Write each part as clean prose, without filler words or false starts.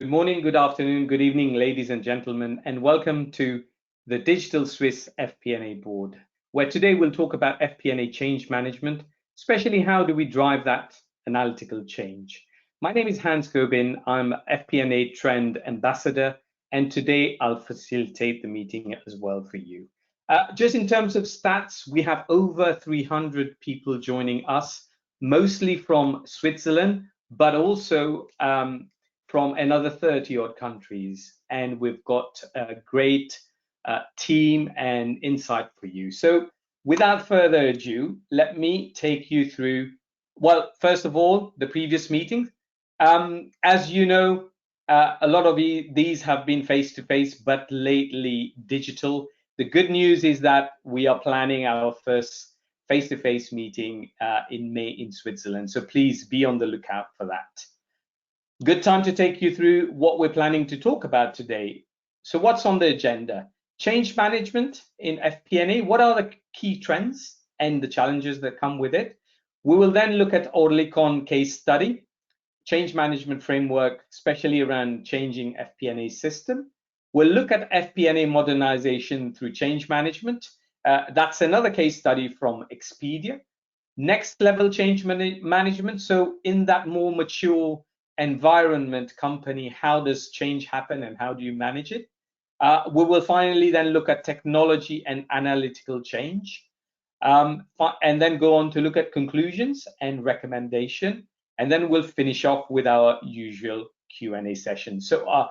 Good morning, good afternoon, good evening, ladies and gentlemen, and welcome to the Digital Swiss FP&A Board, where today we'll talk about FP&A change management, especially how do we drive that analytical change. My name is Hans Gobin, I'm FP&A Trend Ambassador, and today I'll facilitate the meeting as well for you. Just in terms of stats, we have over 300 people joining us, mostly from Switzerland, but also from another 30 odd countries, and we've got a great team and insight for you. So without further ado, let me take you through, well, first of all, the previous meetings. As you know, a lot of these have been face-to-face, but lately digital. The good news is that we are planning our first face-to-face meeting in May in Switzerland, so please be on the lookout for that. Good time to take you through what we're planning to talk about today. So what's on the agenda? Change management in FP&A. What are the key trends and the challenges that come with it? We will then look at Oerlikon case study, change management framework, especially around changing FP&A system. We'll look at FP&A modernization through change management. That's another case study from Expedia. Next level change management. So in that more mature environment company, how does change happen and how do you manage it? We will finally then look at technology and analytical change, and then go on to look at conclusions and recommendation, and then we'll finish off with our usual Q&A session. So a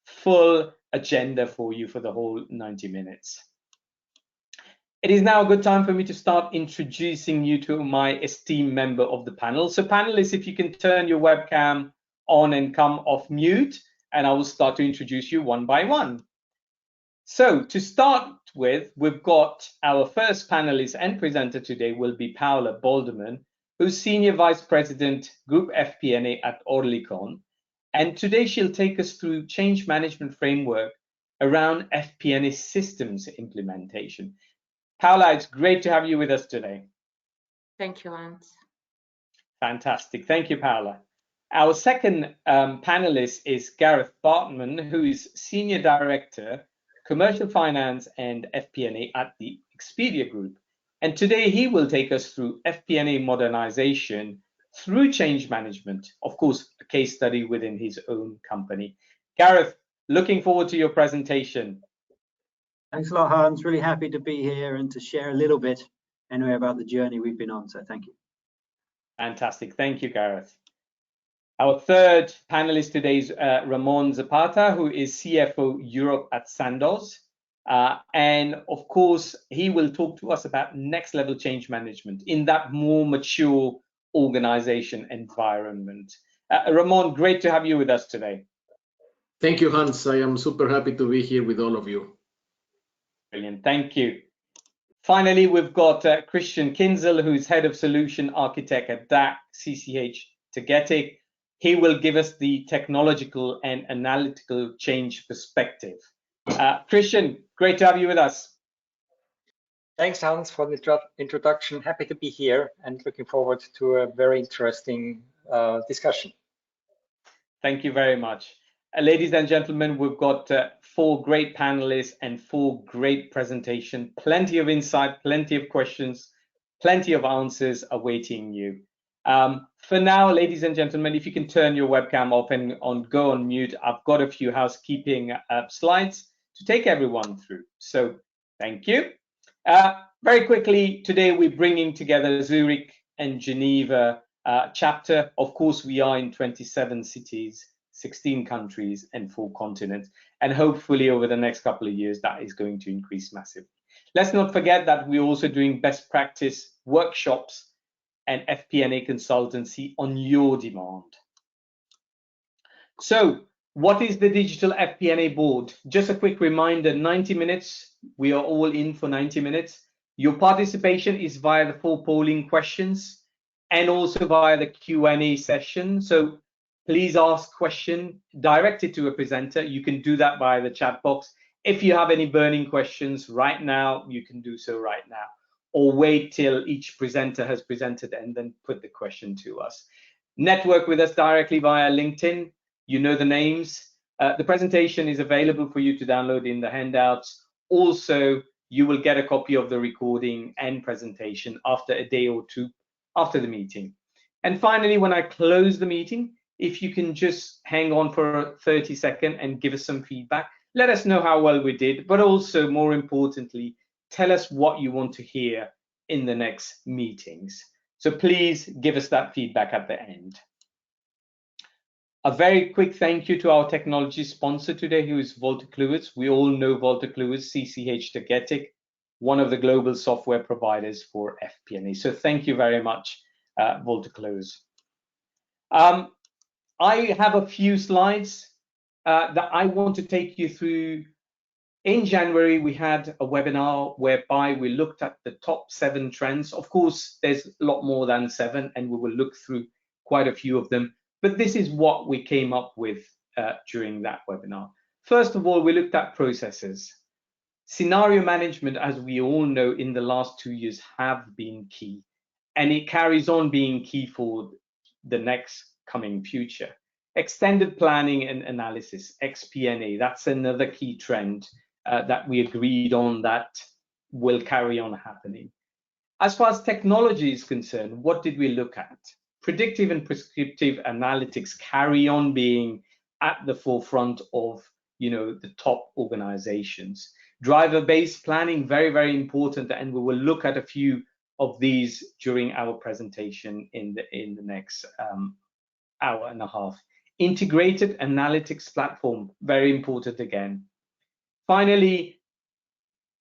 full agenda for you for the whole 90 minutes. It is now a good time for me to start introducing you to my esteemed member of the panel. So panelists, if you can turn your webcam on and come off mute, and I will start to introduce you one by one. So to start with, we've got our first panelist and presenter today will be Paula Bolderman, who's Senior Vice President, Group FP&A at Oerlikon. And today she'll take us through change management framework around FP&A systems implementation. Paula, it's great to have you with us today. Thank you, Hans. Fantastic. Thank you, Paula. Our second panelist is Gareth Bartman, who is Senior Director, Commercial Finance and FP&A at the Expedia Group. And today he will take us through FP&A modernization through change management, of course, a case study within his own company. Gareth, looking forward to your presentation. Thanks a lot, Hans. Really happy to be here and to share a little bit anyway about the journey we've been on. So thank you. Fantastic. Thank you, Gareth. Our third panelist today is Ramon Zapata, who is CFO Europe at Sandoz. And of course, he will talk to us about next level change management in that more mature organization environment. Ramon, great to have you with us today. Thank you, Hans. I am super happy to be here with all of you. Brilliant. Thank you. Finally, we've got Christian Kinzel, who's Head of Solution Architect at DAC CCH Tagetik. He will give us the technological and analytical change perspective. Christian, great to have you with us. Thanks, Hans, for the introduction. Happy to be here and looking forward to a very interesting discussion. Thank you very much. Ladies and gentlemen, we've got 4 great panelists and 4 great presentations. Plenty of insight, plenty of questions, plenty of answers awaiting you. For now, ladies and gentlemen, if you can turn your webcam off and go on mute, I've got a few housekeeping slides to take everyone through. So thank you. Very quickly, today we're bringing together Zurich and Geneva chapter. Of course, we are in 27 cities, 16 countries and 4 continents. And hopefully over the next couple of years, that is going to increase massively. Let's not forget that we're also doing best practice workshops and FP&A consultancy on your demand. So what is the Digital FP&A Board? Just a quick reminder, 90 minutes. We are all in for 90 minutes. Your participation is via the 4 polling questions and also via the Q&A session. So please ask question directed to a presenter. You can do that via the chat box. If you have any burning questions right now, you can do so right now, or wait till each presenter has presented and then put the question to us. Network with us directly via LinkedIn. You know the names. The presentation is available for you to download in the handouts. Also, you will get a copy of the recording and presentation after a day or two after the meeting. And finally, when I close the meeting, if you can just hang on for 30 seconds and give us some feedback, let us know how well we did, but also more importantly, tell us what you want to hear in the next meetings. So please give us that feedback at the end. A very quick thank you to our technology sponsor today, who is Wolters Kluwer. We all know Wolters Kluwer, CCH Tagetik, one of the global software providers for FP&A. So thank you very much, Wolters Kluwer. I have a few slides that I want to take you through. In January, we had a webinar whereby we looked at the top 7 trends. Of course, there's a lot more than 7, and we will look through quite a few of them. But this is what we came up with during that webinar. First of all, we looked at processes. Scenario management, as we all know, in the last 2 years have been key, and it carries on being key for the next coming future. Extended planning and analysis, XP&A, that's another key trend that we agreed on that will carry on happening. As far as technology is concerned, what did we look at? Predictive and prescriptive analytics carry on being at the forefront of, the top organizations. Driver-based planning, very, very important, and we will look at a few of these during our presentation in the next hour and a half. Integrated analytics platform, very important again. Finally,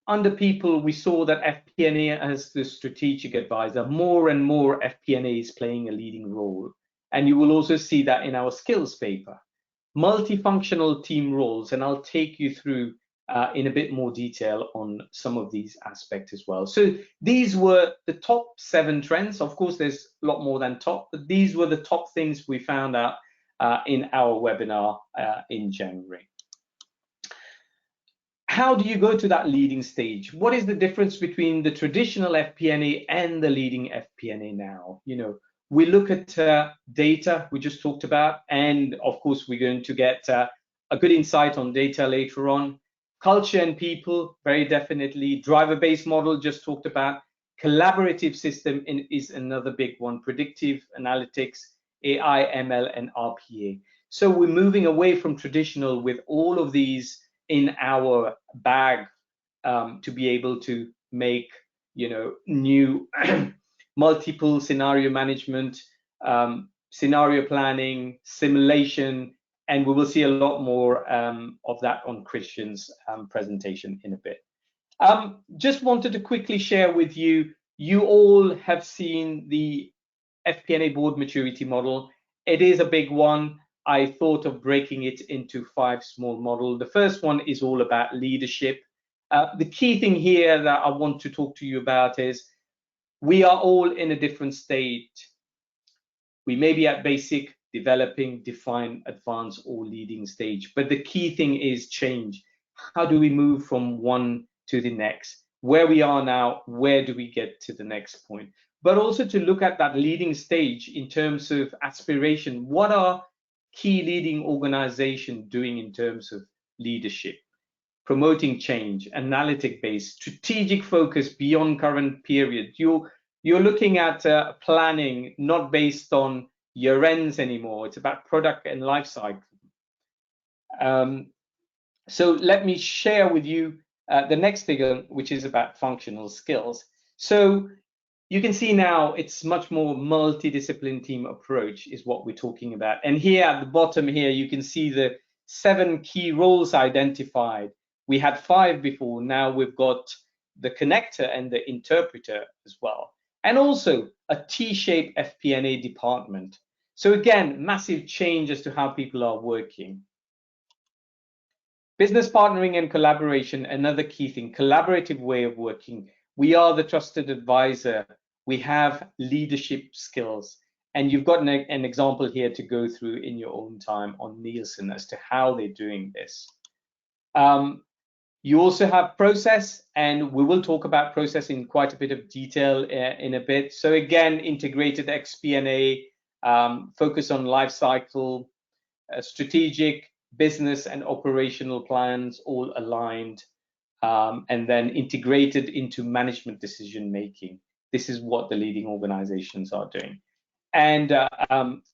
under people, we saw that FP&A as the strategic advisor, more and more FP&A is playing a leading role. And you will also see that in our skills paper. Multifunctional team roles, and I'll take you through in a bit more detail on some of these aspects as well. So these were the top 7 trends. Of course, there's a lot more than top, but these were the top things we found out in our webinar in January. How do you go to that leading stage? What is the difference between the traditional FP&A and the leading FP&A now? We look at data we just talked about, and of course, we're going to get a good insight on data later on. Culture and people, very definitely. Driver-based model, just talked about. Collaborative system is another big one. Predictive analytics, AI, ML, and RPA. So we're moving away from traditional with all of these in our bag to be able to make, new multiple scenario management, scenario planning, simulation, and we will see a lot more of that on Christian's presentation in a bit. Just wanted to quickly share with you, you all have seen the FP&A board maturity model. It is a big one. I thought of breaking it into 5 small models. The first one is all about leadership. The key thing here that I want to talk to you about is we are all in a different state. We may be at basic, developing, define, advanced, or leading stage. But the key thing is change. How do we move from one to the next? Where we are now, where do we get to the next point? But also to look at that leading stage in terms of aspiration. What are key leading organizations doing in terms of leadership? Promoting change, analytic-based, strategic focus beyond current period. You're looking at planning not based on year ends anymore. It's about product and life cycle. So let me share with you the next figure, which is about functional skills. So you can see now it's much more multidisciplinary team approach is what we're talking about. And here at the bottom here, you can see the 7 key roles identified. We had 5 before, now we've got the connector and the interpreter as well. And also a T-shaped FP&A department. So again, massive change as to how people are working. Business partnering and collaboration, another key thing, collaborative way of working. We are the trusted advisor. We have leadership skills. And you've got an example here to go through in your own time on Nielsen as to how they're doing this. You also have process, and we will talk about process in quite a bit of detail in a bit. So again, integrated XP&A, focus on life cycle, strategic, business, and operational plans all aligned, and then integrated into management decision making. This is what the leading organizations are doing. And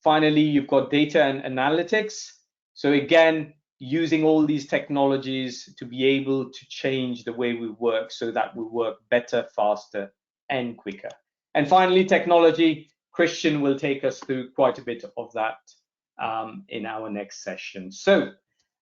finally, you've got data and analytics. So again, using all these technologies to be able to change the way we work so that we work better, faster, and quicker. And finally, technology. Christian will take us through quite a bit of that in our next session. So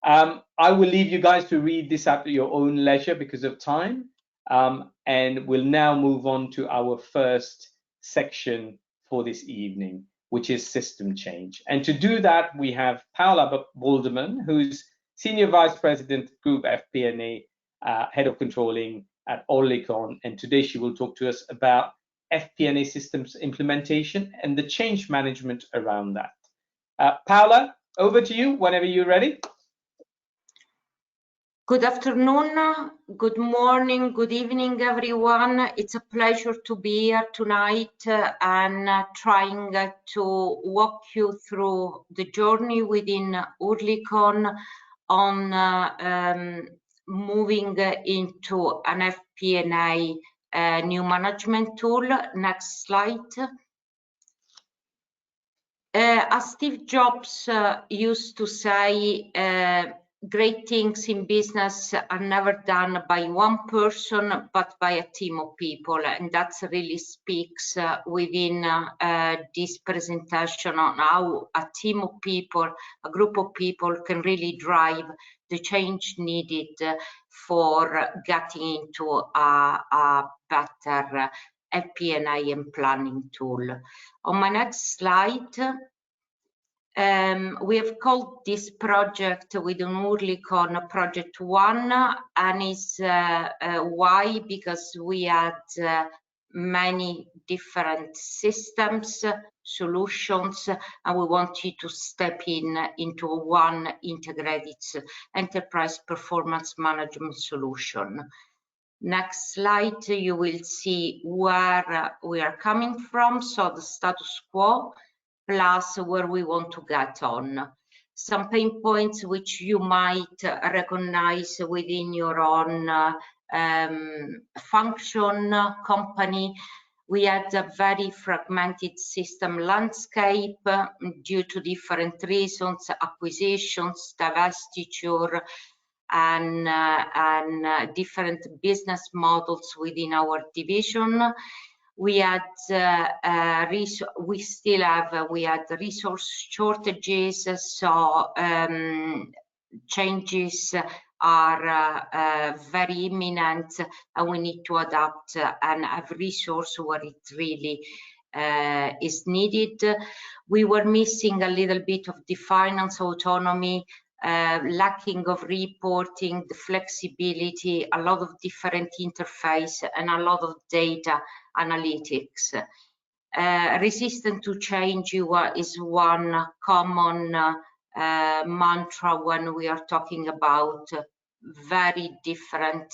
I will leave you guys to read this at your own leisure because of time. And we'll now move on to our first section for this evening, which is system change. And to do that, we have Paola Balderman, who's Senior Vice President, Group FP&A, Head of Controlling at Oerlikon. And today she will talk to us about FP&A systems implementation and the change management around that. Paola, over to you whenever you're ready. Good afternoon, good morning, good evening, everyone. It's a pleasure to be here tonight and trying to walk you through the journey within Oerlikon on moving into an FP&A new management tool. Next slide. As Steve Jobs used to say, great things in business are never done by one person, but by a team of people. And that really speaks within this presentation on how a team of people, a group of people can really drive the change needed for getting into a better FP&A and planning tool. On my next slide, we have called this project within Oerlikon Project 1, and it's why? Because we had many different systems, solutions, and we wanted to step into one integrated enterprise performance management solution. Next slide, you will see where we are coming from, so the status quo, plus where we want to get on. Some pain points which you might recognize within your own function, company. We had a very fragmented system landscape due to different reasons, acquisitions, divestiture, and different business models within our division. We had we had resource shortages, so changes are very imminent, and we need to adapt and have resource where it really is needed. We were missing a little bit of the finance autonomy, lacking of reporting, the flexibility, a lot of different interface, and a lot of data analytics. Resistant to change is one common mantra when we are talking about very different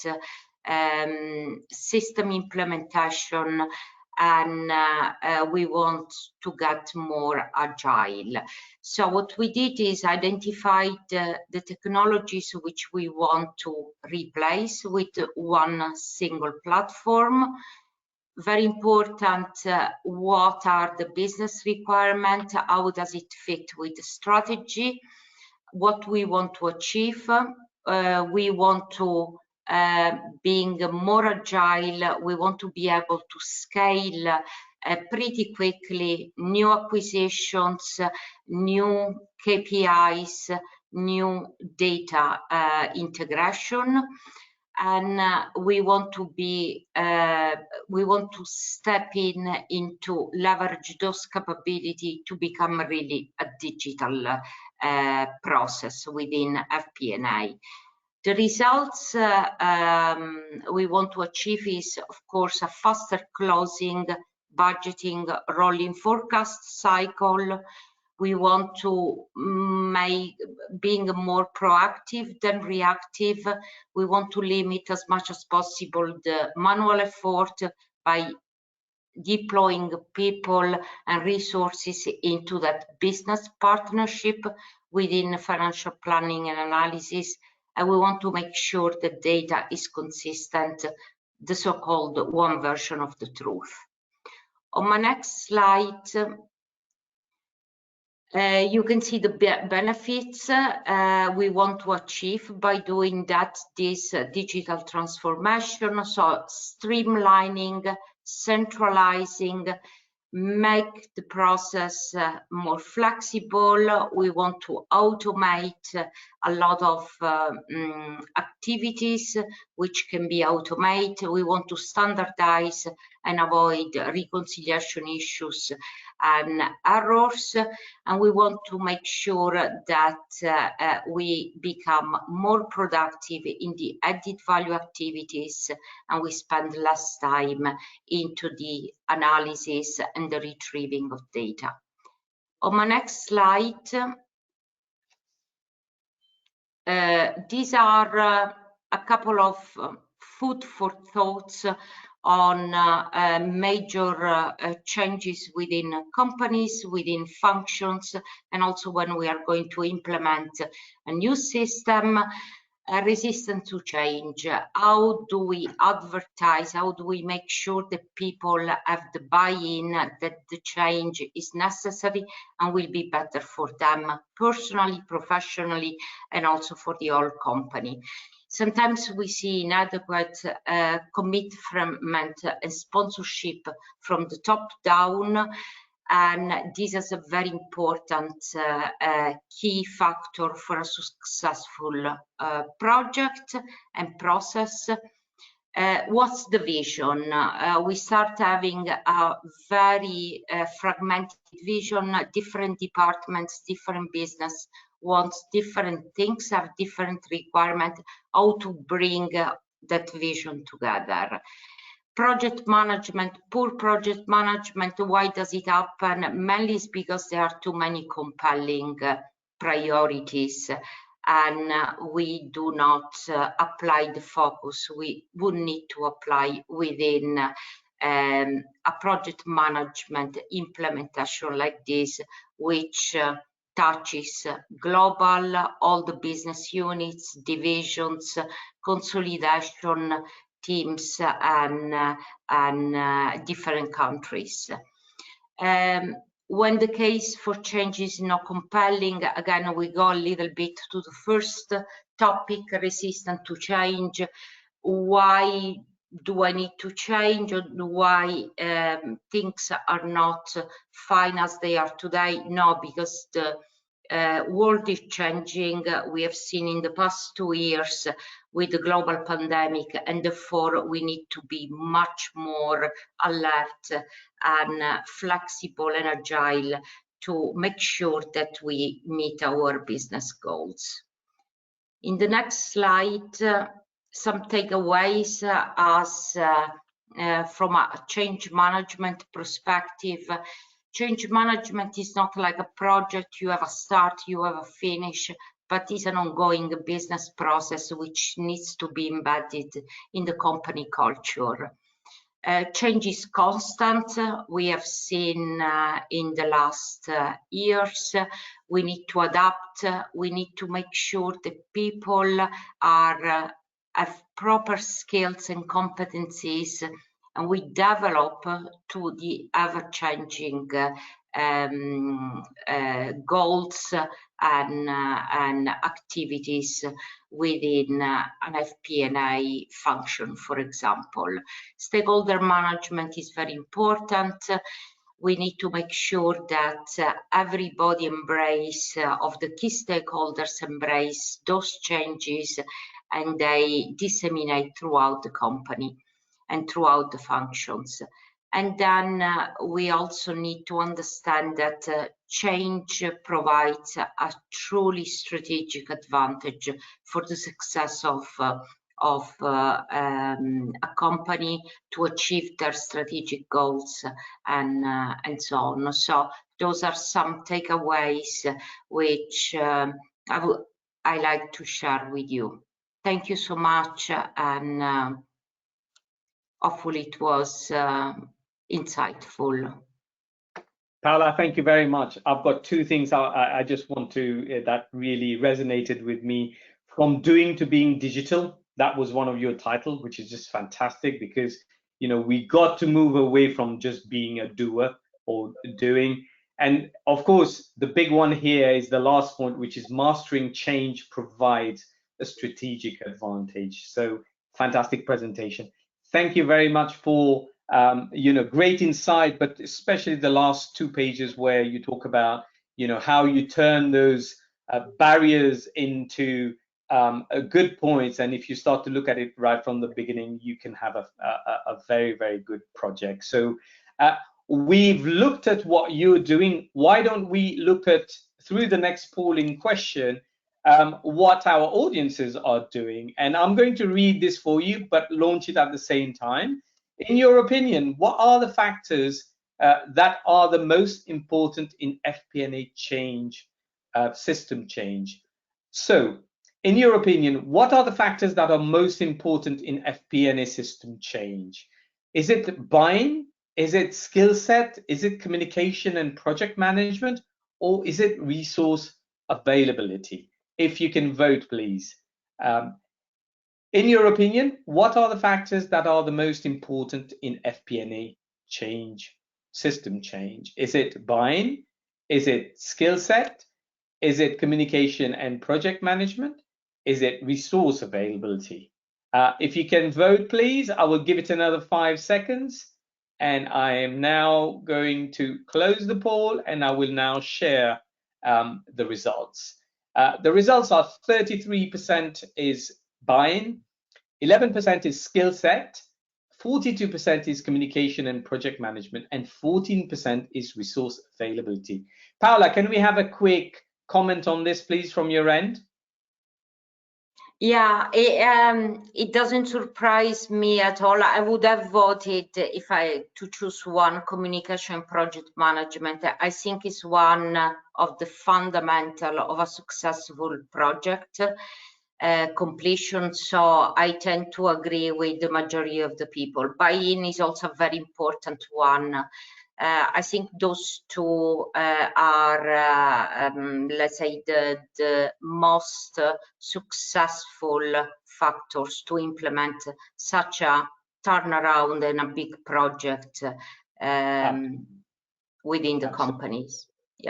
system implementation, and we want to get more agile. So what we did is identify the technologies which we want to replace with one single platform. Very important, what are the business requirements? How does it fit with the strategy? What we want to achieve? We want to being more agile, we want to be able to scale pretty quickly new acquisitions, new KPIs, new data integration, and we want to be we want to step into leverage those capabilities to become really a digital process within FP&A. The results we want to achieve is, of course, a faster closing, budgeting, rolling forecast cycle. We want to make being more proactive than reactive. We want to limit as much as possible the manual effort by deploying people and resources into that business partnership within financial planning and analysis, and we want to make sure the data is consistent, the so-called one version of the truth. On my next slide, you can see the benefits we want to achieve by doing that, this digital transformation. So streamlining, centralizing, make the process more flexible. We want to automate a lot of activities which can be automated. We want to standardize and avoid reconciliation issues and errors, and we want to make sure that we become more productive in the added value activities, and we spend less time into the analysis and the retrieving of data. On my next slide, these are a couple of food for thoughts on major changes within companies, within functions, and also when we are going to implement a new system. Resistant to change. How do we advertise? How do we make sure that people have the buy-in that the change is necessary and will be better for them personally, professionally, and also for the whole company? Sometimes we see inadequate commitment and sponsorship from the top down, and this is a very important key factor for a successful project and process. What's the vision? We start having a very fragmented vision. Different departments, different business wants different things, have different requirements. How to bring that vision together? Project management, poor project management, why does it happen? Mainly it's because there are too many compelling priorities, and we do not apply the focus we would need to apply within a project management implementation like this, which touches global, all the business units, divisions, consolidation, teams, and different countries. When the case for change is not compelling, again, we go a little bit to the first topic, resistant to change. Why do I need to change? Or why things are not fine as they are today? No, because the world is changing. We have seen in the past 2 years with the global pandemic, and therefore we need to be much more alert and flexible and agile to make sure that we meet our business goals. In the next slide, some takeaways as from a change management perspective. Change management is not like a project, you have a start, you have a finish, but is an ongoing business process which needs to be embedded in the company culture. Change is constant. We have seen in the last years, we need to adapt. We need to make sure that people are have proper skills and competencies, and we develop to the ever-changing goals and activities within an FP&A function, for example. Stakeholder management is very important. We need to make sure that everybody embrace of the key stakeholders embrace those changes, and they disseminate throughout the company and throughout the functions. And then we also need to understand that change provides a truly strategic advantage for the success of a company to achieve their strategic goals and so on. So those are some takeaways which I like to share with you. Thank you so much, and hopefully it was insightful. Paola, thank you very much. I've got two things I just want to, that really resonated with me. From doing to being digital, that was one of your titles, which is just fantastic because, you know, we got to move away from just being a doer or doing. And of course, the big one here is the last point, which is mastering change provides a strategic advantage. So fantastic presentation. Thank you very much for you know, great insight, but especially the last 2 pages where you talk about, you know, how you turn those barriers into good points. And if you start to look at it right from the beginning, you can have a very, very good project. So we've looked at what you're doing. Why don't we look at, through the next polling question, what our audiences are doing? And I'm going to read this for you, but launch it at the same time. In your opinion, what are the factors that are the most important in FP&A change, system change? So, in your opinion, what are the factors that are most important in FP&A system change? Is it buying? Is it skill set? Is it communication and project management? Or is it resource availability? If you can vote, please. In your opinion, what are the factors that are the most important in FP&A change, system change? Is it buying? Is it skill set? Is it communication and project management? Is it resource availability? If you can vote, please, I will give it another 5 seconds. And I am now going to close the poll and I will now share the results. The results are 33% is buying, 11% is skill set, 42% is communication and project management, and 14% is resource availability. Paola, can we have a quick comment on this, please, from your end? Yeah, it doesn't surprise me at all. I would have voted if I to choose one, communication project management. I think it's one of the fundamental of a successful project completion. So I tend to agree with the majority of the people. Buy-in is also a very important one. I think those two are, let's say, the most successful factors to implement such a turnaround and a big project within the companies.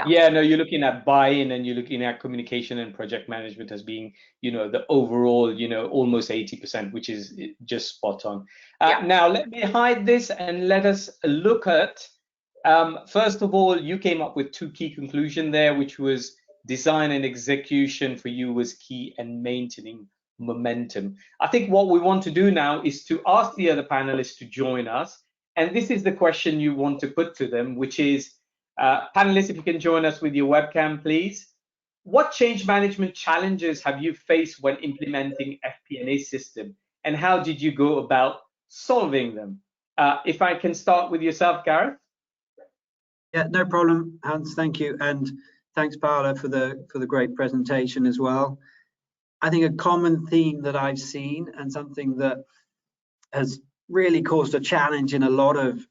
Yeah, no, you're looking at buy-in and you're looking at communication and project management as being, you know, the overall, you know, almost 80%, which is just spot on. Now, let me hide this and let us look at, first of all, you came up with 2 key conclusions there, which was design and execution for you was key and maintaining momentum. I think what we want to do now is to ask the other panelists to join us. And this is the question you want to put to them, which is, panelists, if you can join us with your webcam, please. What change management challenges have you faced when implementing FP&A system, and how did you go about solving them? If I can start with yourself, Gareth. Yeah, no problem, Hans. Thank you, and thanks, Paola, for the great presentation as well. I think a common theme that I've seen and something that has really caused a challenge in a lot of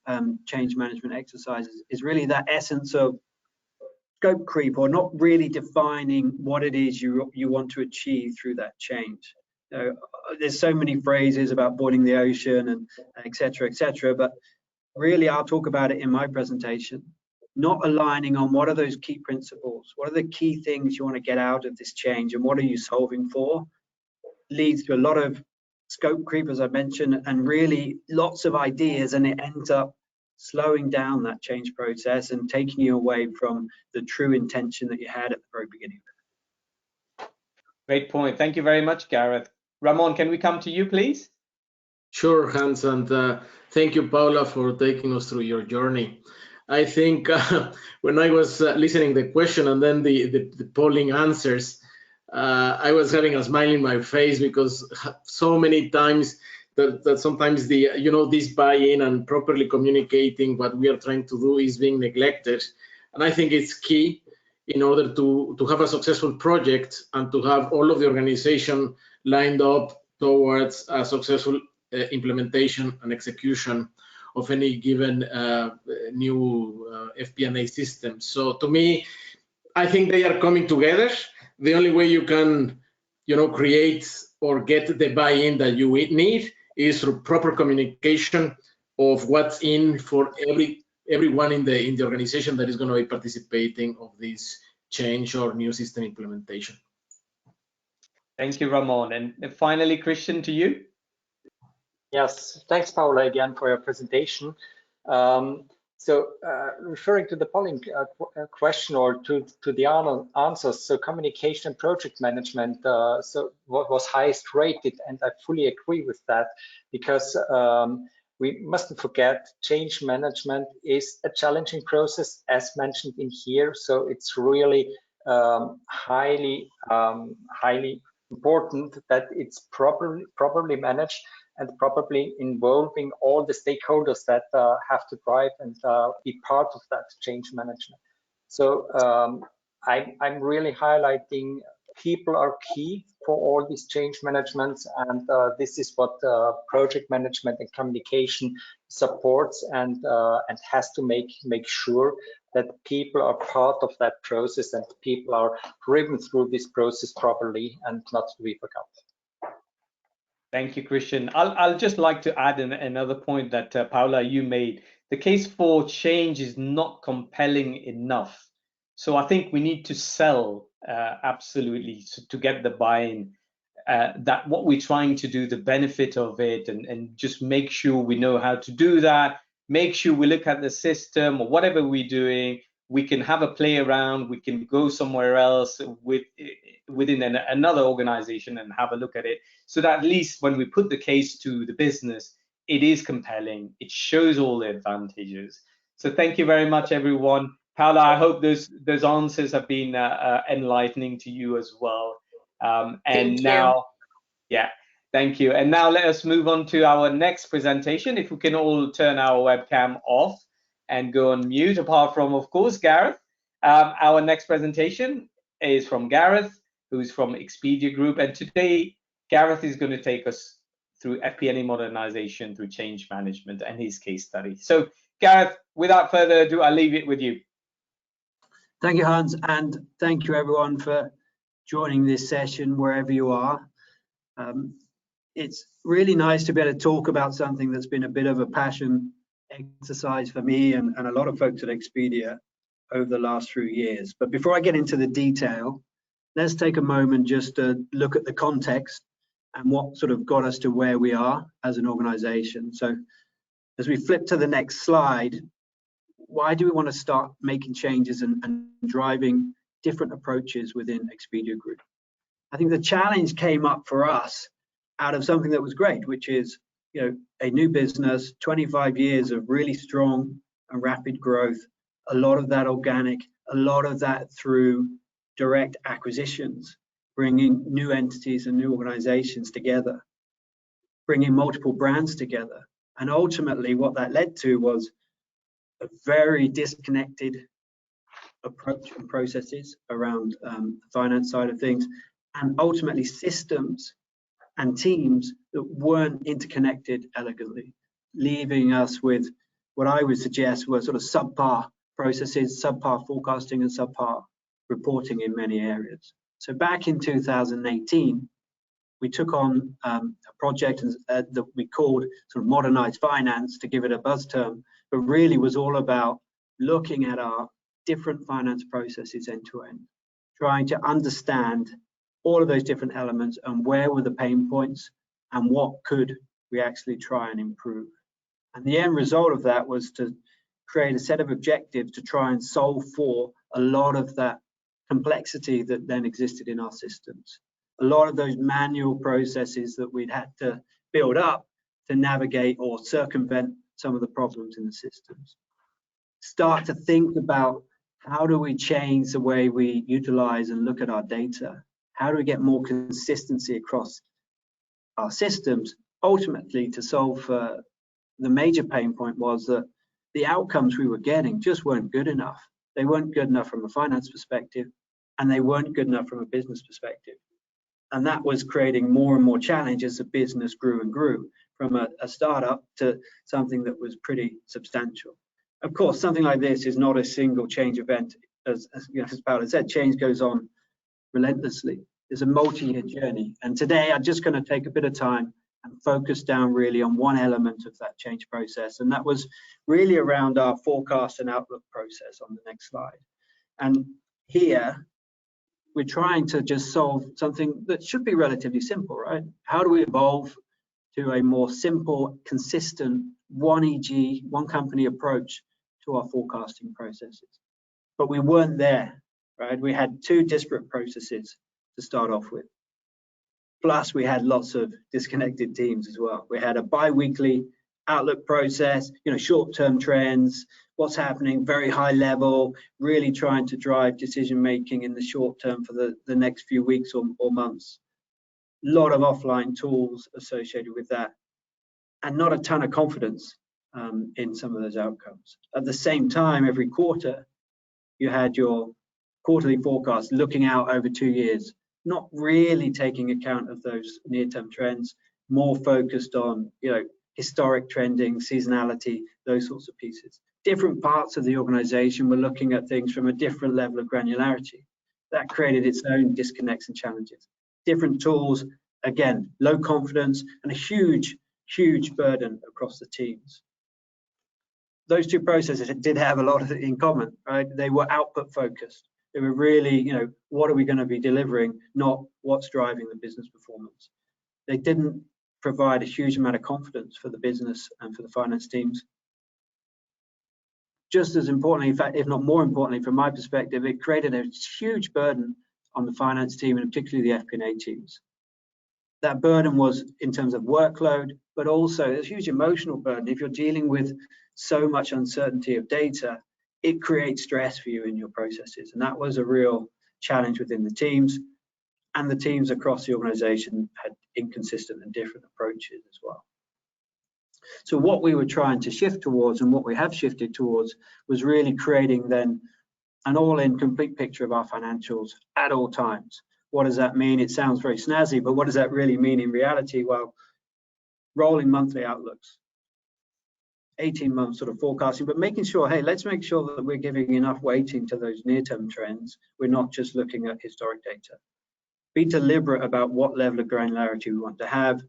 change management exercises is really that essence of scope creep, or not really defining what it is you want to achieve through that change. There's so many phrases about boiling the ocean and et cetera, but really I'll talk about it in my presentation. Not aligning on what are those key principles, what are the key things you want to get out of this change, and what are you solving for, leads to a lot of scope creep, as I mentioned, and really lots of ideas, and it ends up slowing down that change process and taking you away from the true intention that you had at the very beginning. Great point. Thank you very much, Gareth. Ramon, can we come to you, please? Sure, Hans, and thank you, Paola, for taking us through your journey. I think when I was listening to the question and then the polling answers, I was having a smile in my face, because so many times that sometimes this buy-in and properly communicating what we are trying to do is being neglected. And I think it's key in order to have a successful project and to have all of the organization lined up towards a successful implementation and execution of any given new FP&A system. So to me, I think they are coming together. The only way you can, create or get the buy-in that you need is through proper communication of what's in for everyone in the organization that is going to be participating of this change or new system implementation. Thank you, Ramon. And finally, Christian, to you. Yes, thanks, Paula, again for your presentation. Referring to the polling question or to the answers, so communication and project management, so what was highest rated, and I fully agree with that, because we mustn't forget change management is a challenging process, as mentioned in here. So it's really highly important that it's properly managed and probably involving all the stakeholders that have to drive and be part of that change management. So I'm really highlighting people are key for all these change managements, and this is what project management and communication supports and has to make sure that people are part of that process and people are driven through this process properly and not to be forgotten. Thank you, Christian. I'll just like to add another point that Paula, you made. The case for change is not compelling enough. So I think we need to sell absolutely to get the buy-in, that what we're trying to do, the benefit of it, and just make sure we know how to do that. Make sure we look at the system or whatever we're doing. We can have a play around. We can go somewhere else within another organization and have a look at it, so that at least when we put the case to the business, it is compelling. It shows all the advantages. So thank you very much, everyone. Paula, I hope those answers have been enlightening to you as well. And now, yeah, thank you. And now let us move on to our next presentation. If we can all turn our webcam off and go on mute, apart from, of course, Gareth. Our next presentation is from Gareth, who's from Expedia Group. And today, Gareth is going to take us through FP&A modernization through change management and his case study. So, Gareth, without further ado, I'll leave it with you. Thank you, Hans, and thank you, everyone, for joining this session wherever you are. It's really nice to be able to talk about something that's been a bit of a passion exercise for me and a lot of folks at Expedia over the last few years. But before I get into the detail, let's take a moment just to look at the context and what sort of got us to where we are as an organization. So as we flip to the next slide, why do we want to start making changes and driving different approaches within Expedia Group? I think the challenge came up for us out of something that was great, which is, a new business, 25 years of really strong and rapid growth, a lot of that organic, a lot of that through direct acquisitions, bringing new entities and new organizations together, bringing multiple brands together. And ultimately what that led to was a very disconnected approach and processes around the finance side of things, and ultimately systems and teams that weren't interconnected elegantly, leaving us with what I would suggest were sort of subpar processes, subpar forecasting and subpar reporting in many areas. So back in 2018, we took on a project that we called sort of Modernized Finance, to give it a buzz term, but really was all about looking at our different finance processes end to end, trying to understand all of those different elements and where were the pain points and what could we actually try and improve. And the end result of that was to create a set of objectives to try and solve for a lot of that complexity that then existed in our systems. A lot of those manual processes that we'd had to build up to navigate or circumvent some of the problems in the systems. Start to think about, how do we change the way we utilize and look at our data? How do we get more consistency across our systems? Ultimately, to solve for the major pain point was that the outcomes we were getting just weren't good enough. They weren't good enough from a finance perspective, and they weren't good enough from a business perspective. And that was creating more and more challenges as the business grew and grew. from a startup to something that was pretty substantial. Of course, something like this is not a single change event. As Paolo said, change goes on relentlessly. It's a multi-year journey. And today I'm just going to take a bit of time and focus down really on one element of that change process. And that was really around our forecast and outlook process on the next slide. And here we're trying to just solve something that should be relatively simple, right? How do we evolve to a more simple, consistent, one EG, one company approach to our forecasting processes? But we weren't there, right? We had two disparate processes to start off with. Plus, we had lots of disconnected teams as well. We had a bi-weekly outlook process, short-term trends, what's happening, very high level, really trying to drive decision-making in the short term for the next few weeks or months. A lot of offline tools associated with that, and not a ton of confidence in some of those outcomes. At the same time, every quarter, you had your quarterly forecast looking out over 2 years, not really taking account of those near-term trends, more focused on, historic trending, seasonality, those sorts of pieces. Different parts of the organization were looking at things from a different level of granularity. That created its own disconnects and challenges. Different tools, again, low confidence and a huge, huge burden across the teams. Those two processes did have a lot in common, right? They were output focused. They were really, what are we going to be delivering, not what's driving the business performance. They didn't provide a huge amount of confidence for the business and for the finance teams. Just as importantly, in fact, if not more importantly, from my perspective, it created a huge burden on the finance team and particularly the FP&A teams. That burden was in terms of workload, but also a huge emotional burden. If you're dealing with so much uncertainty of data, it creates stress for you in your processes. And that was a real challenge within the teams, and the teams across the organization had inconsistent and different approaches as well. So what we were trying to shift towards, and what we have shifted towards, was really creating then an all-in complete picture of our financials at all times. What does that mean? It sounds very snazzy, but what does that really mean in reality? Well, rolling monthly outlooks, 18-month sort of forecasting, but making sure, hey, let's make sure that we're giving enough weighting to those near-term trends. We're not just looking at historic data. Be deliberate about what level of granularity we want to have,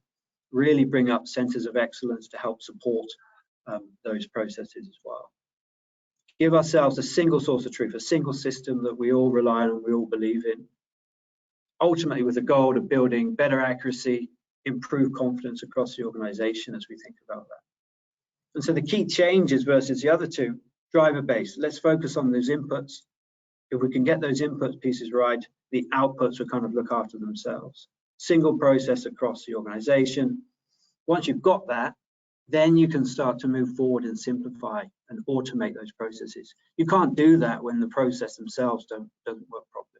really bring up centers of excellence to help support those processes as well. Give ourselves a single source of truth, a single system that we all rely on and we all believe in. Ultimately, with the goal of building better accuracy, improved confidence across the organization as we think about that. And so the key changes versus the other two, driver based. Let's focus on those inputs. If we can get those input pieces right, the outputs will kind of look after themselves. Single process across the organization. Once you've got that, then you can start to move forward and simplify and automate those processes. You can't do that when the process themselves doesn't work properly.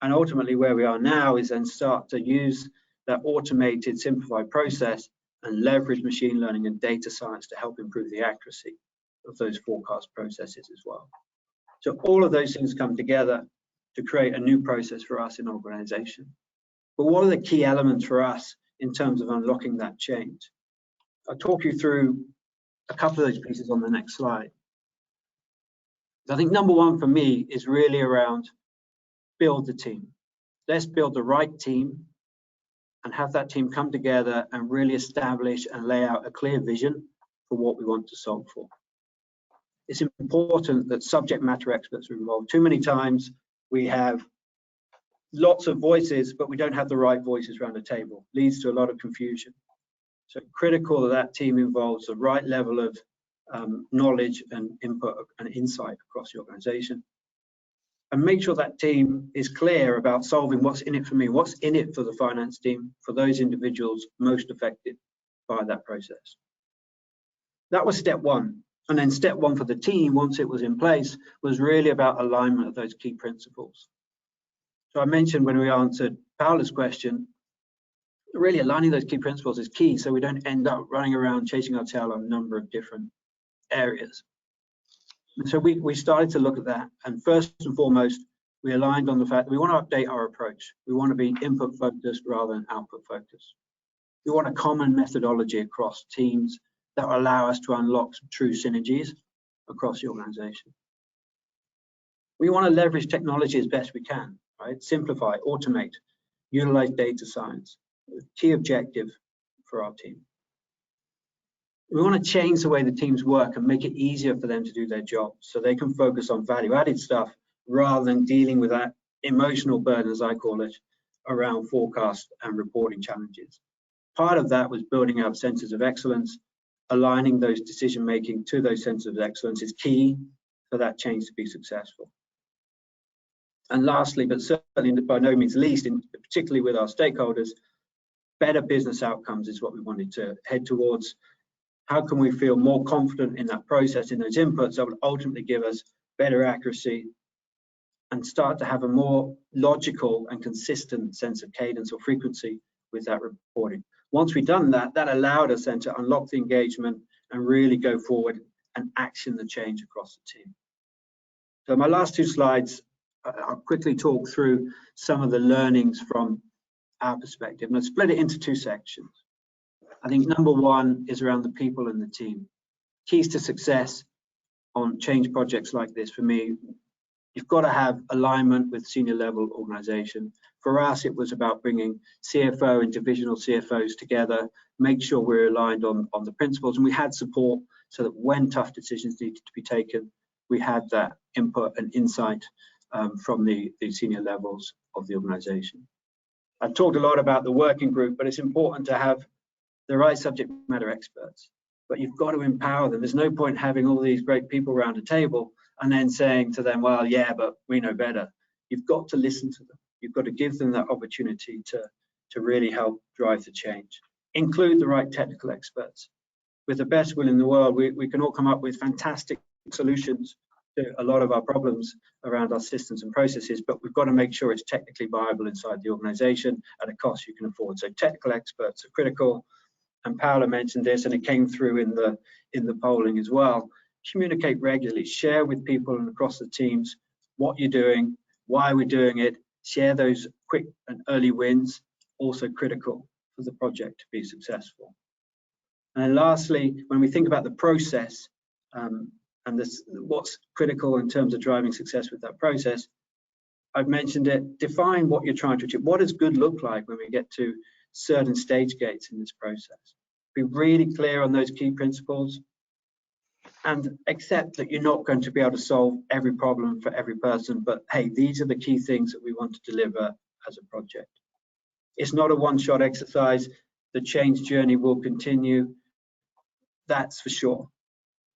And ultimately where we are now is then start to use that automated, simplified process and leverage machine learning and data science to help improve the accuracy of those forecast processes as well. So all of those things come together to create a new process for us in organization. But what are the key elements for us in terms of unlocking that change? I'll talk you through a couple of those pieces on the next slide. I think number one for me is really around build the team. Let's build the right team and have that team come together and really establish and lay out a clear vision for what we want to solve for. It's important that subject matter experts are involved. Too many times we have lots of voices, but we don't have the right voices around the table. Leads to a lot of confusion. So critical that that team involves the right level of knowledge and input and insight across the organization. And make sure that team is clear about solving what's in it for me, what's in it for the finance team, for those individuals most affected by that process. That was step one. And then step one for the team, once it was in place, was really about alignment of those key principles. So I mentioned when we answered Paola's question, really aligning those key principles is key so we don't end up running around chasing our tail on a number of different areas. And so we started to look at that, and first and foremost, we aligned on the fact that we want to update our approach. We want to be input focused rather than output focused. We want a common methodology across teams that will allow us to unlock some true synergies across the organization. We want to leverage technology as best we can, right? Simplify, automate, utilize data science, key objective for our team. We want to change the way the teams work and make it easier for them to do their job so they can focus on value-added stuff rather than dealing with that emotional burden, as I call it, around forecast and reporting challenges. Part of that was building out centers of excellence. Aligning those decision-making to those centers of excellence is key for that change to be successful. And lastly, but certainly by no means least, particularly with our stakeholders, better business outcomes is what we wanted to head towards. How can we feel more confident in that process, in those inputs that would ultimately give us better accuracy and start to have a more logical and consistent sense of cadence or frequency with that reporting. Once we've done that, that allowed us then to unlock the engagement and really go forward and action the change across the team. So my last two slides, I'll quickly talk through some of the learnings from our perspective, and I'll split it into two sections. I think number one is around the people and the team. Keys to success on change projects like this, for me, you've got to have alignment with senior level organization. For us, it was about bringing CFO and divisional CFOs together, make sure we're aligned on the principles, and we had support so that when tough decisions needed to be taken, we had that input and insight from the senior levels of the organization. I've talked a lot about the working group, but it's important to have the right subject matter experts, but you've got to empower them. There's no point having all these great people around a table and then saying to them, well, yeah, but we know better. You've got to listen to them. You've got to give them that opportunity to really help drive the change. Include the right technical experts. With the best will in the world, we can all come up with fantastic solutions to a lot of our problems around our systems and processes, but we've got to make sure it's technically viable inside the organization at a cost you can afford. So technical experts are critical, and Paola mentioned this, and it came through in the polling as well. Communicate regularly, share with people and across the teams what you're doing, why we're doing it, share those quick and early wins, also critical for the project to be successful. And lastly, when we think about the process, and this, what's critical in terms of driving success with that process, I've mentioned it, define what you're trying to achieve. What does good look like when we get to certain stage gates in this process? Be really clear on those key principles and accept that you're not going to be able to solve every problem for every person, but hey, these are the key things that we want to deliver as a project. It's not a one-shot exercise. The change journey will continue, that's for sure.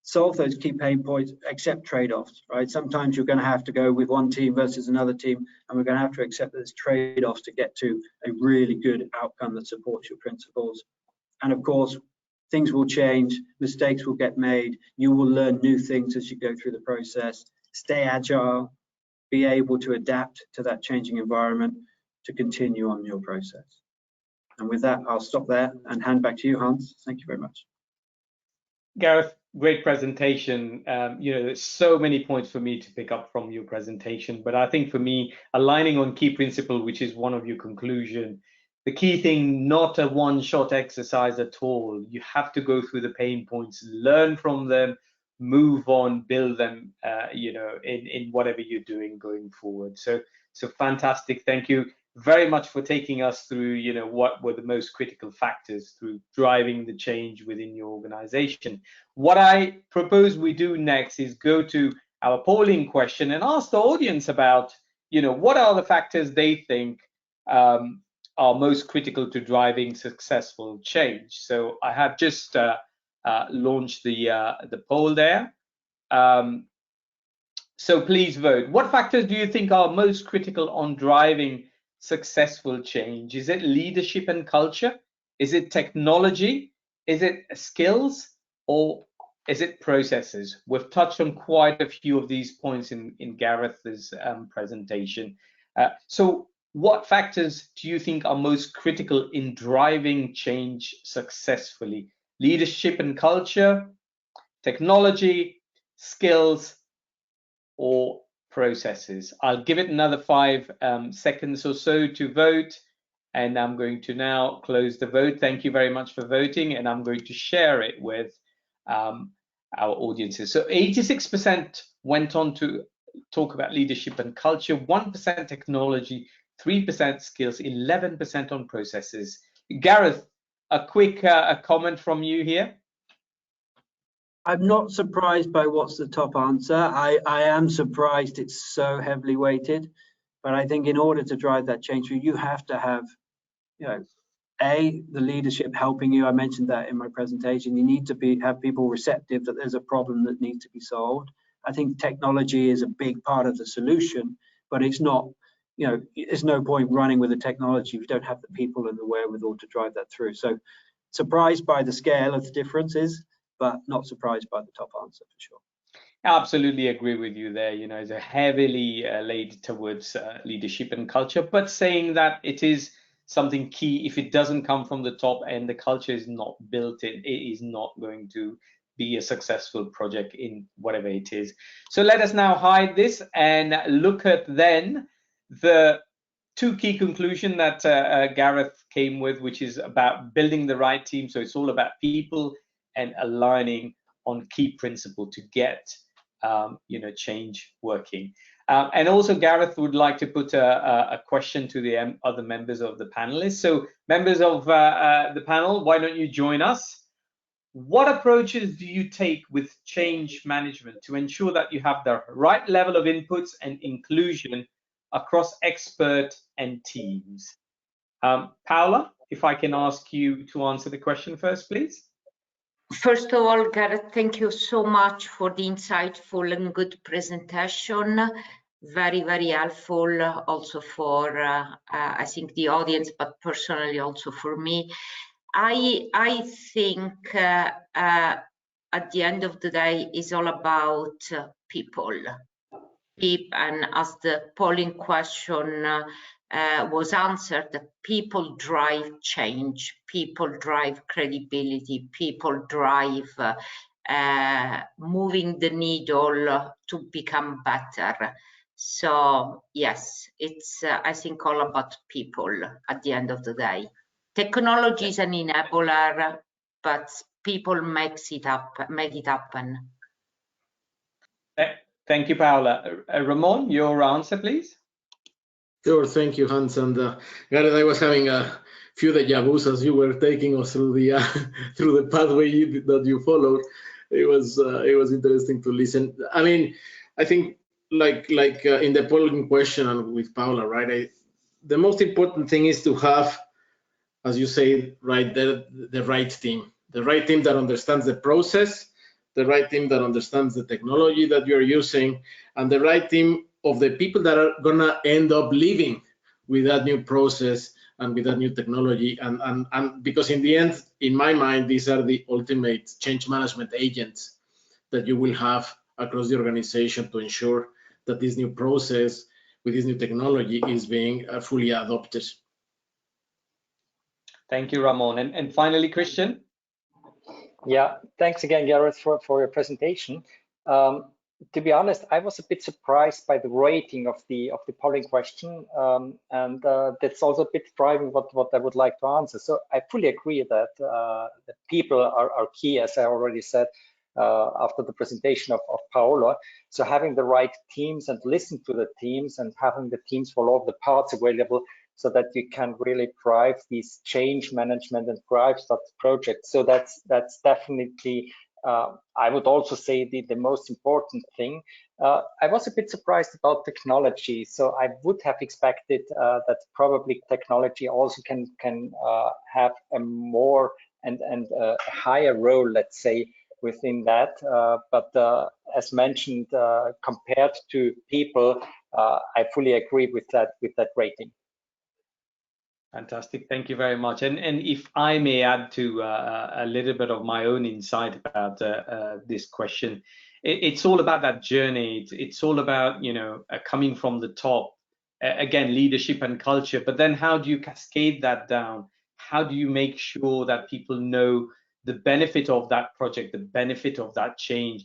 Solve those key pain points, accept trade-offs, right? Sometimes you're going to have to go with one team versus another team, and we're going to have to accept that there's trade-offs to get to a really good outcome that supports your principles. And of course, things will change, mistakes will get made, you will learn new things as you go through the process. Stay agile, be able to adapt to that changing environment to continue on your process. And with that, I'll stop there and hand back to you, Hans. Thank you very much. Gareth, great presentation. There's so many points for me to pick up from your presentation, but I think for me, aligning on key principle, which is one of your conclusion, the key thing, not a one-shot exercise at all. You have to go through the pain points, learn from them, move on, build them, in whatever you're doing going forward. So fantastic. Thank you very much for taking us through, what were the most critical factors through driving the change within your organization. What I propose we do next is go to our polling question and ask the audience about, what are the factors they think are most critical to driving successful change. So I have just launched the poll there. So please vote. What factors do you think are most critical on driving successful change? Is it leadership and culture? Is it technology? Is it skills? Or is it processes? We've touched on quite a few of these points in Gareth's presentation. So what factors do you think are most critical in driving change successfully? Leadership and culture, technology, skills, or processes? I'll give it another 5 seconds or so to vote. And I'm going to now close the vote. Thank you very much for voting, and I'm going to share it with our audiences. So 86% went on to talk about leadership and culture, 1% technology, 3% skills, 11% on processes. Gareth, a quick comment from you here. I'm not surprised by what's the top answer. I am surprised it's so heavily weighted, but I think in order to drive that change, you have to have, you know, the leadership helping you. I mentioned that in my presentation. You need to have people receptive that there's a problem that needs to be solved. I think technology is a big part of the solution, but it's not, you know, there's no point running with the technology if you don't have the people and the wherewithal to drive that through. So surprised by the scale of the differences, but not surprised by the top answer for sure. Absolutely agree with you there. You know, it's a heavily laid towards leadership and culture, but saying that it is something key. If it doesn't come from the top and the culture is not built in, it is not going to be a successful project in whatever it is. So let us now hide this and look at then the two key conclusions that Gareth came with, which is about building the right team. So it's all about people and aligning on key principle to get change working. And also Gareth would like to put a question to the other members of the panelists. So members of the panel, why don't you join us? What approaches do you take with change management to ensure that you have the right level of inputs and inclusion across expert and teams? Paola, if I can ask you to answer the question first, please. First of all, Gareth, thank you so much for the insightful and good presentation. Very, very helpful also for, I think, the audience, but personally also for me. I think at the end of the day is all about people. And as the polling question was answered, people drive change, people drive credibility, people drive moving the needle to become better. So yes, it's I think all about people at the end of the day. Technology is an enabler, but people make it happen. Thank you, Paola. Ramon, your answer, please. Sure, thank you, Hans. And Gareth, I was having a few deja vus as you were taking us through the through the pathway that you followed. It was interesting to listen. I mean, I think like in the polling question and with Paola, right? The most important thing is to have, as you say, right, the right team that understands the process, the right team that understands the technology that you're using, and the right team of the people that are gonna end up living with that new process and with that new technology. And because in the end, in my mind, these are the ultimate change management agents that you will have across the organization to ensure that this new process with this new technology is being fully adopted. Thank you, Ramon. And finally, Christian. Yeah, thanks again, Gareth, for your presentation. To be honest, I was a bit surprised by the rating of the polling question, and that's also a bit driving what I would like to answer. So I fully agree that the people are key, as I already said after the presentation of Paola. So having the right teams and listen to the teams and having the teams for all the parts available, so that you can really drive these change management and drive that project. So that's definitely, I would also say, the most important thing. I was a bit surprised about technology. So I would have expected that probably technology also can have a more and a higher role, let's say, within that. But as mentioned, compared to people, I fully agree with that rating. Fantastic, thank you very much. And if I may add to a little bit of my own insight about this question, it's all about that journey. It's all about, you know, coming from the top, again, leadership and culture, but then how do you cascade that down? How do you make sure that people know the benefit of that project, the benefit of that change,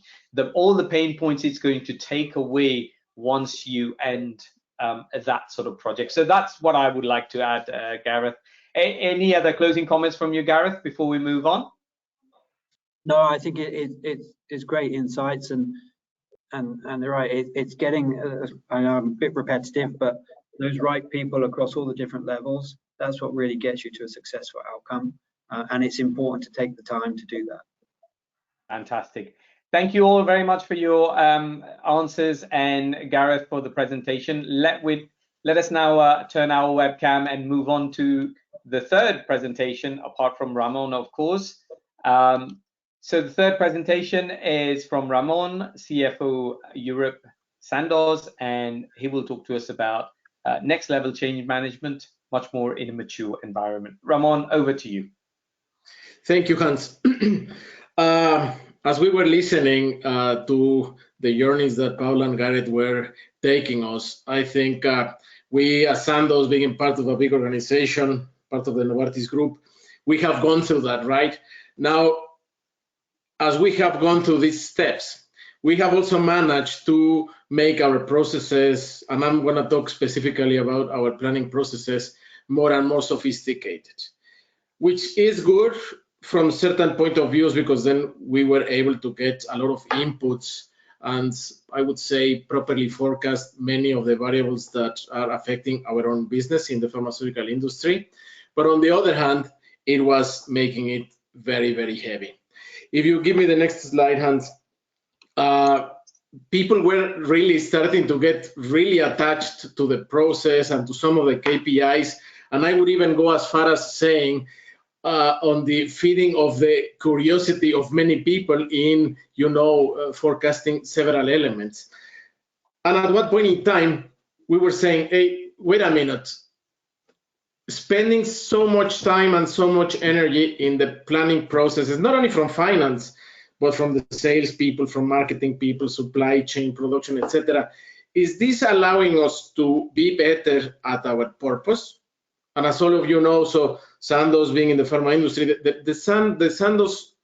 all the pain points it's going to take away once you end that sort of project. So that's what I would like to add, Gareth. Any other closing comments from you, Gareth, before we move on? No, I think it's great insights, and they're right. It's getting, I know I'm a bit repetitive, but those right people across all the different levels, that's what really gets you to a successful outcome. And it's important to take the time to do that. Fantastic. Thank you all very much for your answers, and Gareth for the presentation. Let us now turn our webcam and move on to the third presentation, apart from Ramon, of course. So the third presentation is from Ramon, CFO Europe Sandoz, and he will talk to us about next level change management, much more in a mature environment. Ramon, over to you. Thank you, Hans. As we were listening to the journeys that Paula and Gareth were taking us, I think we as Sandoz, being part of a big organization, part of the Novartis group, we have gone through that, right? Now, as we have gone through these steps, we have also managed to make our processes, and I'm going to talk specifically about our planning processes, more and more sophisticated, which is good from certain point of views, because then we were able to get a lot of inputs and, I would say, properly forecast many of the variables that are affecting our own business in the pharmaceutical industry. But on the other hand, it was making it very, very heavy. If you give me the next slide, Hans, people were really starting to get really attached to the process and to some of the KPIs. And I would even go as far as saying on the feeding of the curiosity of many people in, forecasting several elements. And at what point in time, we were saying, hey, wait a minute. Spending so much time and so much energy in the planning processes, not only from finance, but from the sales people, from marketing people, supply chain, production, etc. Is this allowing us to be better at our purpose? And as all of you know, so Sandoz being in the pharma industry, the Sandoz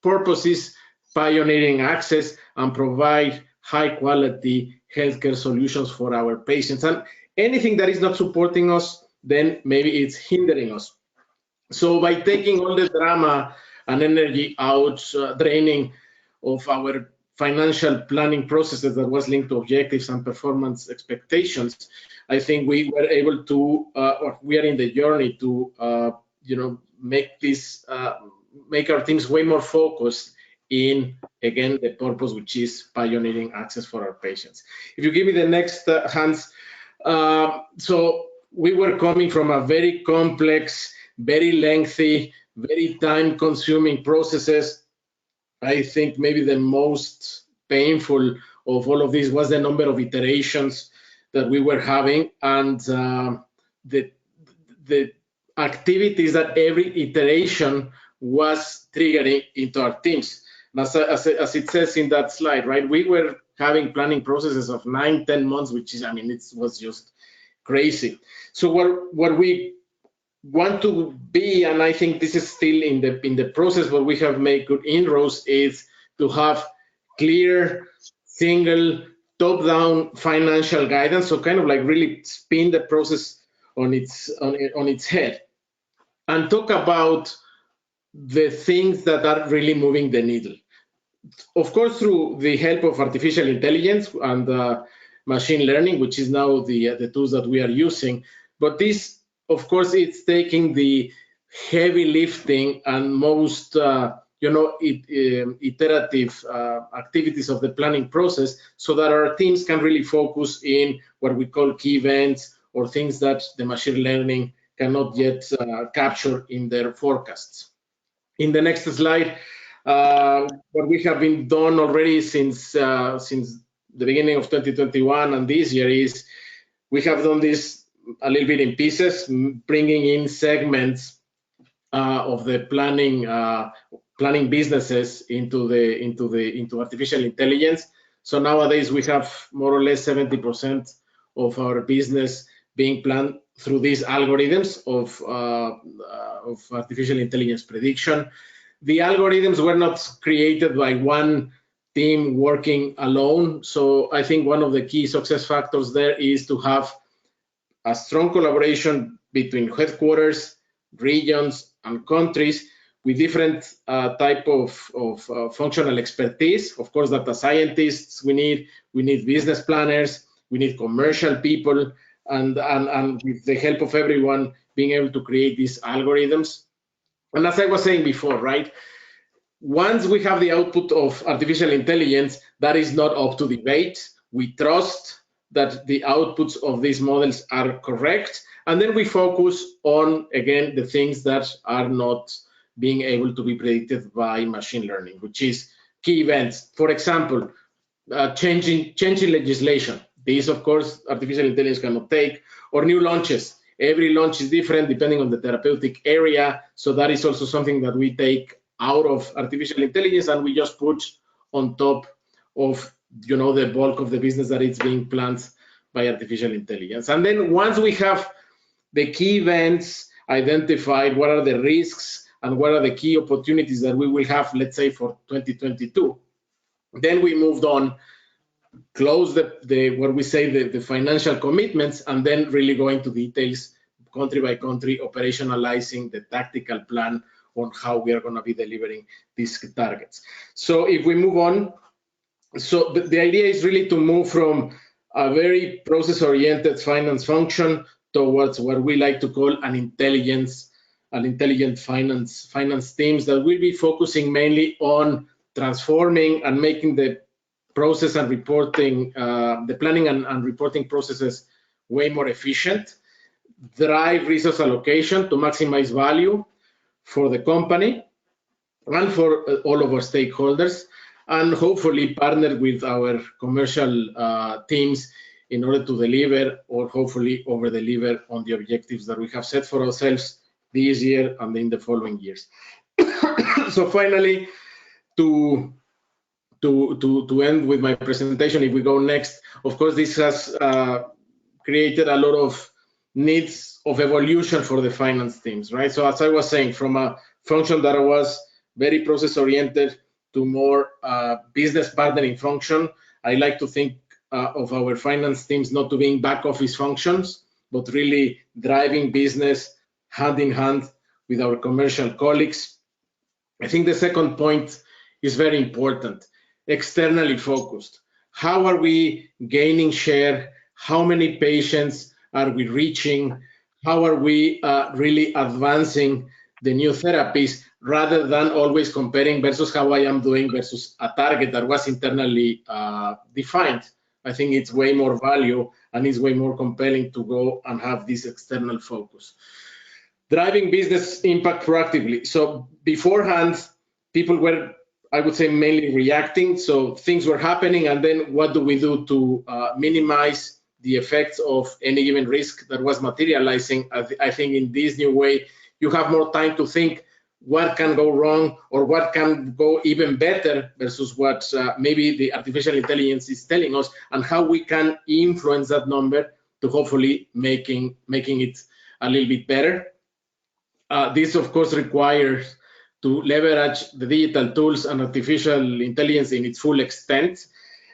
purpose is pioneering access and provide high quality healthcare solutions for our patients. And anything that is not supporting us, then maybe it's hindering us. So by taking all the drama and energy out, draining of our financial planning processes that was linked to objectives and performance expectations, I think we were able to, or we are in the journey to, make our teams way more focused in, again, the purpose, which is pioneering access for our patients. If you give me the next, Hans, so we were coming from a very complex, very lengthy, very time-consuming processes. I think maybe the most painful of all of this was the number of iterations that we were having, and the activities that every iteration was triggering into our teams. As it says in that slide, right? We were having planning processes of 9-10 months, which is, it was just crazy. So what we want to be, and I think this is still in the process, but we have made good inroads, is to have clear, single, top-down financial guidance. So kind of like really spin the process on its head and talk about the things that are really moving the needle. Of course, through the help of artificial intelligence and machine learning, which is now the tools that we are using. But this, of course, it's taking the heavy lifting and most iterative activities of the planning process, so that our teams can really focus in what we call key events or things that the machine learning cannot yet capture in their forecasts. In the next slide, what we have been done already since the beginning of 2021 and this year is we have done this a little bit in pieces, bringing in segments of the planning businesses into artificial intelligence. So nowadays we have more or less 70% of our business being planned through these algorithms of artificial intelligence prediction. The algorithms were not created by one team working alone. So I think one of the key success factors there is to have a strong collaboration between headquarters, regions, and countries with different type of functional expertise. Of course, data scientists we need business planners, we need commercial people, and with the help of everyone, being able to create these algorithms. And as I was saying before, right, once we have the output of artificial intelligence, that is not up to debate. We trust that the outputs of these models are correct, and then we focus on, again, the things that are not being able to be predicted by machine learning, which is key events. For example, changing legislation. These, of course, artificial intelligence cannot take, or new launches. Every launch is different depending on the therapeutic area, so that is also something that we take out of artificial intelligence and we just put on top of, you know, the bulk of the business that is being planned by artificial intelligence. And then once we have the key events identified, what are the risks and what are the key opportunities that we will have, let's say for 2022, then we moved on, close the financial commitments, and then really go into details, country by country, operationalizing the tactical plan on how we are going to be delivering these targets. So if we move on, so the idea is really to move from a very process-oriented finance function towards what we like to call an intelligent finance teams that will be focusing mainly on transforming and making the process and reporting, the planning and reporting processes way more efficient, drive resource allocation to maximize value for the company and for all of our stakeholders, and hopefully partner with our commercial teams in order to deliver, or hopefully over-deliver on the objectives that we have set for ourselves this year and in the following years. So finally, to end with my presentation, if we go next, of course, this has created a lot of needs of evolution for the finance teams, right? So as I was saying, from a function that was very process-oriented to more business partnering function, I like to think of our finance teams not to being back office functions, but really driving business hand in hand with our commercial colleagues. I think the second point is very important. Externally focused. How are we gaining share? How many patients are we reaching? How are we really advancing the new therapies, rather than always comparing versus how I am doing versus a target that was internally defined? I think it's way more value and it's way more compelling to go and have this external focus. Driving business impact proactively. So beforehand, people were, I would say, mainly reacting. So things were happening, and then what do we do to minimize the effects of any given risk that was materializing? I think in this new way, you have more time to think what can go wrong or what can go even better versus what maybe the artificial intelligence is telling us, and how we can influence that number to hopefully making it a little bit better. This, of course, requires to leverage the digital tools and artificial intelligence in its full extent.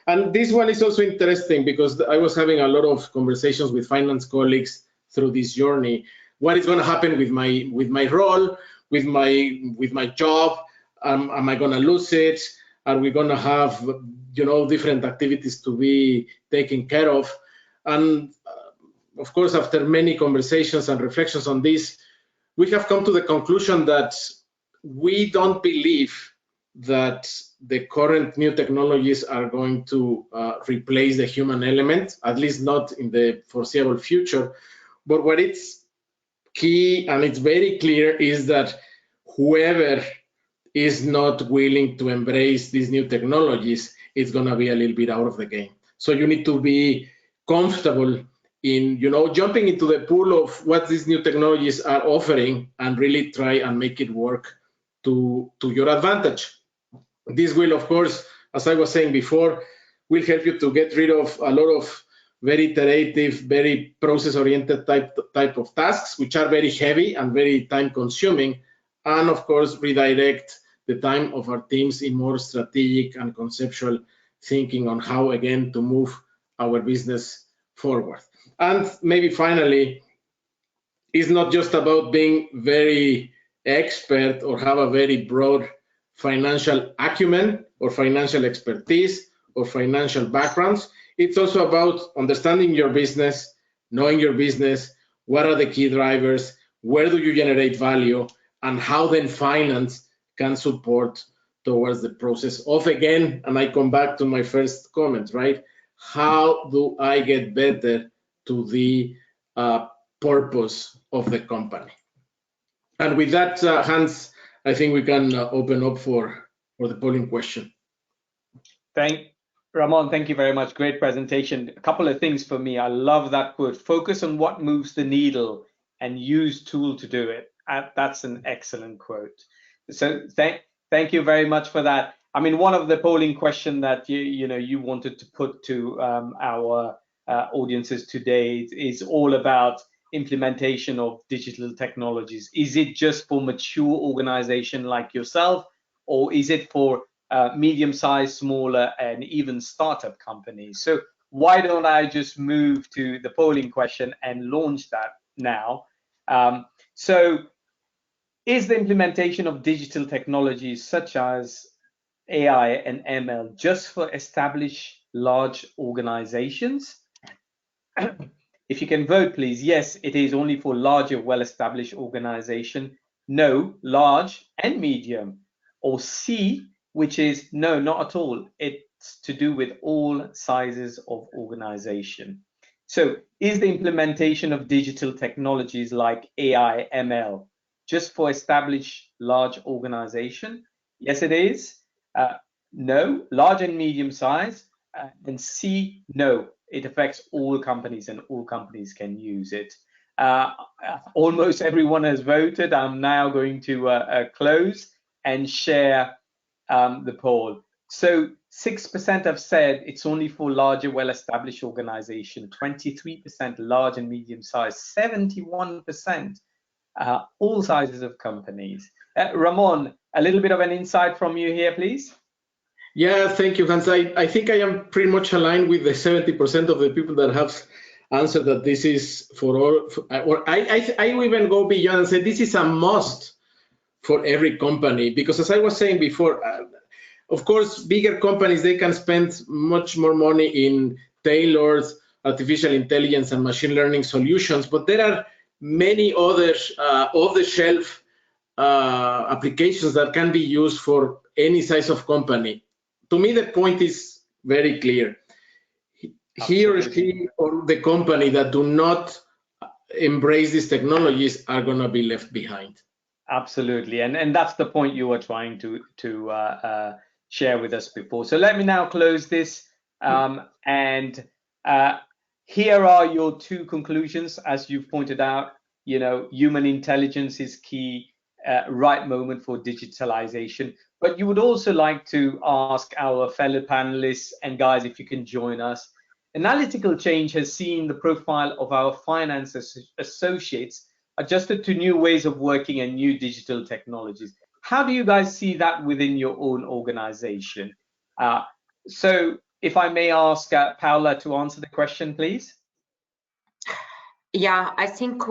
And this one is also interesting because I was having a lot of conversations with finance colleagues through this journey. What is going to happen with my role, with my job? Am I going to lose it? Are we going to have, you know, different activities to be taken care of? And of course, after many conversations and reflections on this, we have come to the conclusion that we don't believe that the current new technologies are going to replace the human element, at least not in the foreseeable future. But what it's key, and it's very clear, is that whoever is not willing to embrace these new technologies is going to be a little bit out of the game. So you need to be comfortable in, you know, jumping into the pool of what these new technologies are offering and really try and make it work to your advantage. This will, of course, as I was saying before, will help you to get rid of a lot of very iterative, very process-oriented type of tasks, which are very heavy and very time-consuming, and of course redirect the time of our teams in more strategic and conceptual thinking on how, again, to move our business forward. And maybe finally, it's not just about being very expert or have a very broad financial acumen or financial expertise or financial backgrounds. It's also about understanding your business, knowing your business, what are the key drivers, where do you generate value, and how then finance can support towards the process of, again, and I come back to my first comment, right? How do I get better to the purpose of the company? And with that, Hans, I think we can open up for the polling question. Ramon, thank you very much. Great presentation. A couple of things for me. I love that quote. Focus on what moves the needle and use tool to do it. That's an excellent quote. So thank you very much for that. I mean, one of the polling question that you wanted to put to our audiences today is all about implementation of digital technologies. Is it just for mature organization like yourself, or is it for medium-sized, smaller, and even startup companies? So why don't I just move to the polling question and launch that now? So is the implementation of digital technologies such as AI and ML just for established large organizations? If you can vote, please. Yes, it is only for larger, well-established organization. No, large and medium. Or C, which is no, not at all. It's to do with all sizes of organization. So is the implementation of digital technologies like AI, ML, just for established large organization? Yes, it is. No, large and medium size. And C, no, it affects all companies and all companies can use it. Almost everyone has voted. I'm now going to close and share the poll. So 6% have said it's only for larger, well-established organization, 23% large and medium size, 71% all sizes of companies. Ramon, a little bit of an insight from you here, please. Yeah, thank you, Hans. I think I am pretty much aligned with the 70% of the people that have answered that this is for all, or I will even go beyond and say this is a must for every company, because as I was saying before, of course, bigger companies, they can spend much more money in tailored artificial intelligence and machine learning solutions, but there are many other off-the-shelf applications that can be used for any size of company. To me, the point is very clear. He or she or the company that do not embrace these technologies are going to be left behind. Absolutely, and that's the point you were trying to share with us before. So let me now close this, and here are your two conclusions. As you've pointed out, human intelligence is key, right moment for digitalization. But you would also like to ask our fellow panelists, and guys, if you can join us. Analytical change has seen the profile of our finance associates adjusted to new ways of working and new digital technologies. How do you guys see that within your own organization? So if I may ask Paula to answer the question, please. Yeah, I think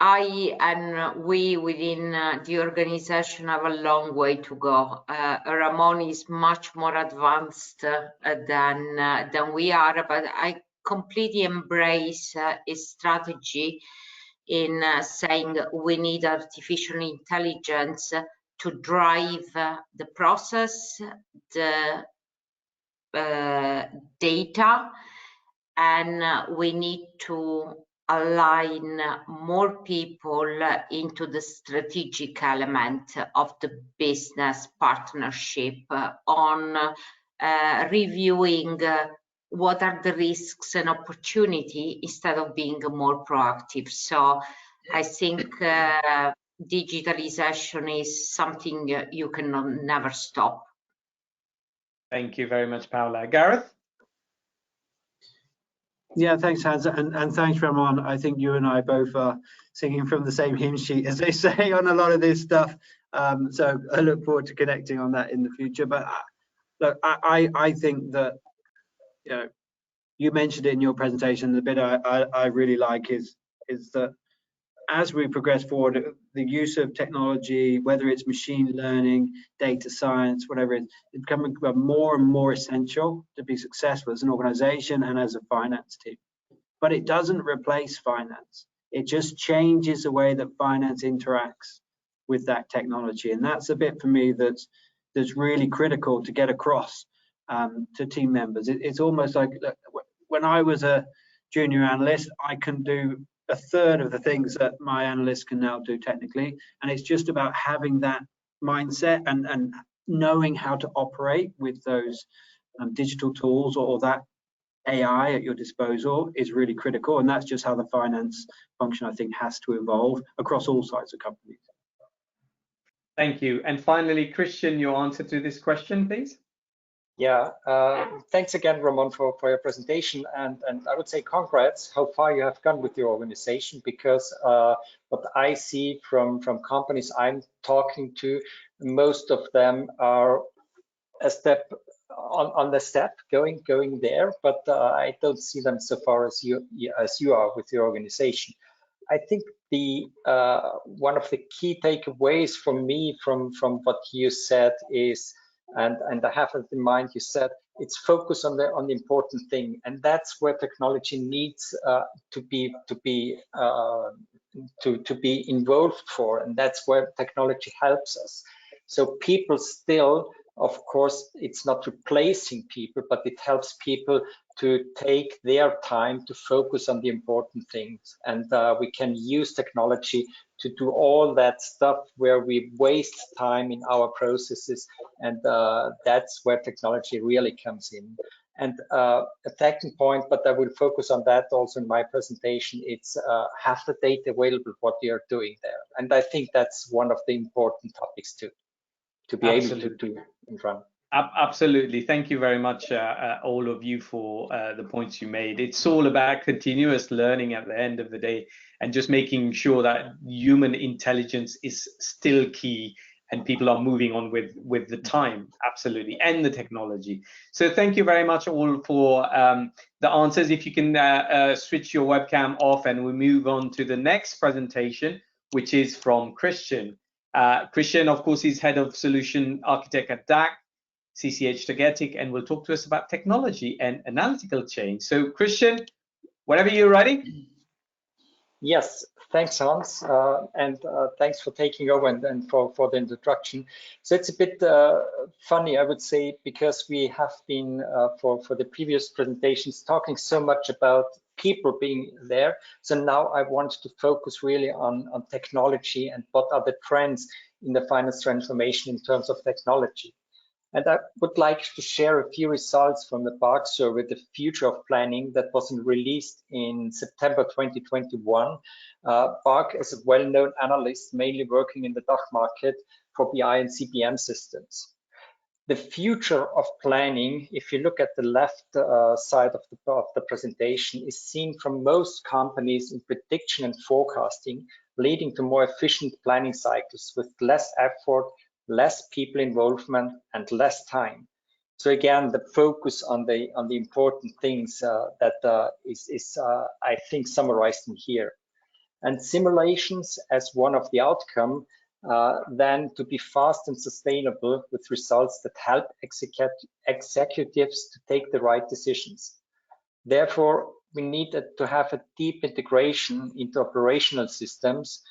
I and we within the organization have a long way to go. Ramon is much more advanced than we are, but I completely embrace his strategy in saying we need artificial intelligence to drive the process, the data, and we need to align more people into the strategic element of the business partnership on reviewing what are the risks and opportunity instead of being more proactive. So I think digitalization is something you can never stop. Thank you very much, Paula. Gareth? Yeah, thanks, Hans, and thanks, Ramon. I think you and I both are singing from the same hymn sheet, as they say, on a lot of this stuff. So I look forward to connecting on that in the future. But look, I think that you mentioned it in your presentation. The bit I really like is that as we progress forward, the use of technology, whether it's machine learning, data science, whatever it's becoming more and more essential to be successful as an organization and as a finance team. But it doesn't replace finance. It just changes the way that finance interacts with that technology. And that's a bit for me that's really critical to get across to team members. It's almost like when I was a junior analyst, I can do a third of the things that my analysts can now do technically. And it's just about having that mindset and knowing how to operate with those digital tools or that AI at your disposal is really critical. And that's just how the finance function, I think, has to evolve across all sides of companies. Thank you. And finally, Christian, your answer to this question, please. Yeah, thanks again, Ramon, for your presentation. And I would say congrats how far you have gone with your organization, because what I see from companies I'm talking to, most of them are a step on the step going there, but I don't see them so far as you are with your organization. I think the one of the key takeaways for me from what you said is, and I have it in mind, you said it's focus on the important thing, and that's where technology needs to be involved for, and that's where technology helps us. So people still, of course, it's not replacing people, but it helps people to take their time to focus on the important things. And we can use technology to do all that stuff where we waste time in our processes. And that's where technology really comes in. And a second point, but I will focus on that also in my presentation, it's have the data available, what you are doing there. And I think that's one of the important topics too, to be Absolutely. able to do in front. Absolutely. Thank you very much, all of you, for the points you made. It's all about continuous learning at the end of the day, and just making sure that human intelligence is still key and people are moving on with the time, absolutely, and the technology. So thank you very much all for the answers. If you can switch your webcam off, and we move on to the next presentation, which is from Christian. Christian, of course, is Head of Solution Architect at DAC, CCH Tagetik, and will talk to us about technology and analytical change. So Christian, whenever you're ready. Yes, thanks, Hans, and thanks for taking over and for the introduction. So it's a bit funny, I would say, because we have been for the previous presentations talking so much about people being there. So now I want to focus really on technology and what are the trends in the finance transformation in terms of technology. And I would like to share a few results from the BARC survey, The Future of Planning, that was released in September 2021. BARC is a well-known analyst, mainly working in the DACH market for BI and CPM systems. The future of planning, if you look at the left side of the presentation, is seen from most companies in prediction and forecasting, leading to more efficient planning cycles with less effort, less people involvement, and less time. So again, the focus on the important things that is I think summarized in here. And simulations as one of the outcome, then to be fast and sustainable with results that help executives to take the right decisions. Therefore, we need to have a deep integration into operational systems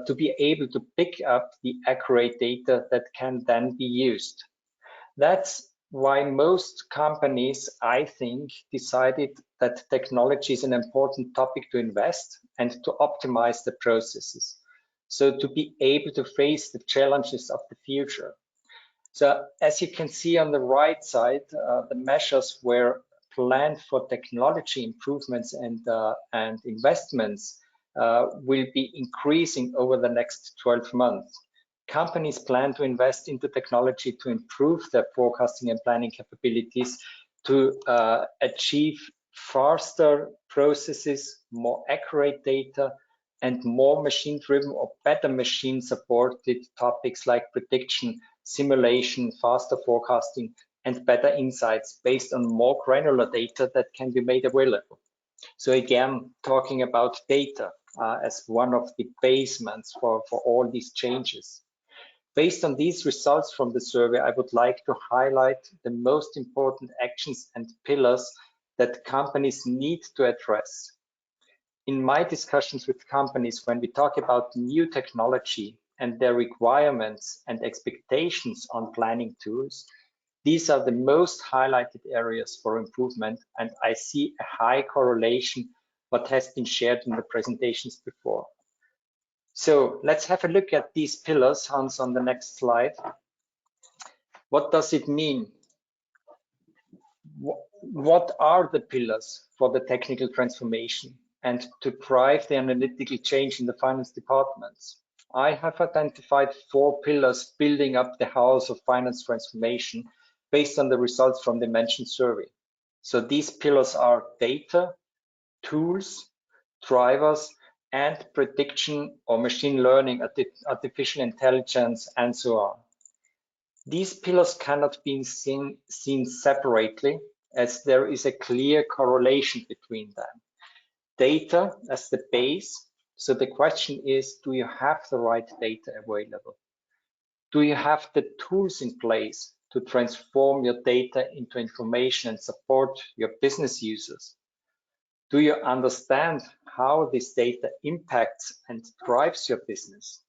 to be able to pick up the accurate data that can then be used. That's why most companies, I think, decided that technology is an important topic to invest and to optimize the processes. So to be able to face the challenges of the future. So as you can see on the right side, the measures were planned for technology improvements and investments will be increasing over the next 12 months. Companies plan to invest into technology to improve their forecasting and planning capabilities, to achieve faster processes, more accurate data, and more machine-driven or better machine-supported topics like prediction, simulation, faster forecasting, and better insights based on more granular data that can be made available. So again, talking about data as one of the basements for all these changes. Based on these results from the survey, I would like to highlight the most important actions and pillars that companies need to address. In my discussions with companies, when we talk about new technology and their requirements and expectations on planning tools, these are the most highlighted areas for improvement, and I see a high correlation what has been shared in the presentations before. So let's have a look at these pillars, Hans, on the next slide. What does it mean? What are the pillars for the technical transformation and to drive the analytical change in the finance departments? I have identified 4 pillars building up the house of finance transformation based on the results from the mentioned survey. So these pillars are data, tools, drivers, and prediction or machine learning, artificial intelligence, and so on. These pillars cannot be seen separately, as there is a clear correlation between them. Data as the base. So the question is, do you have the right data available? Do you have the tools in place to transform your data into information and support your business users? Do you understand how this data impacts and drives your business?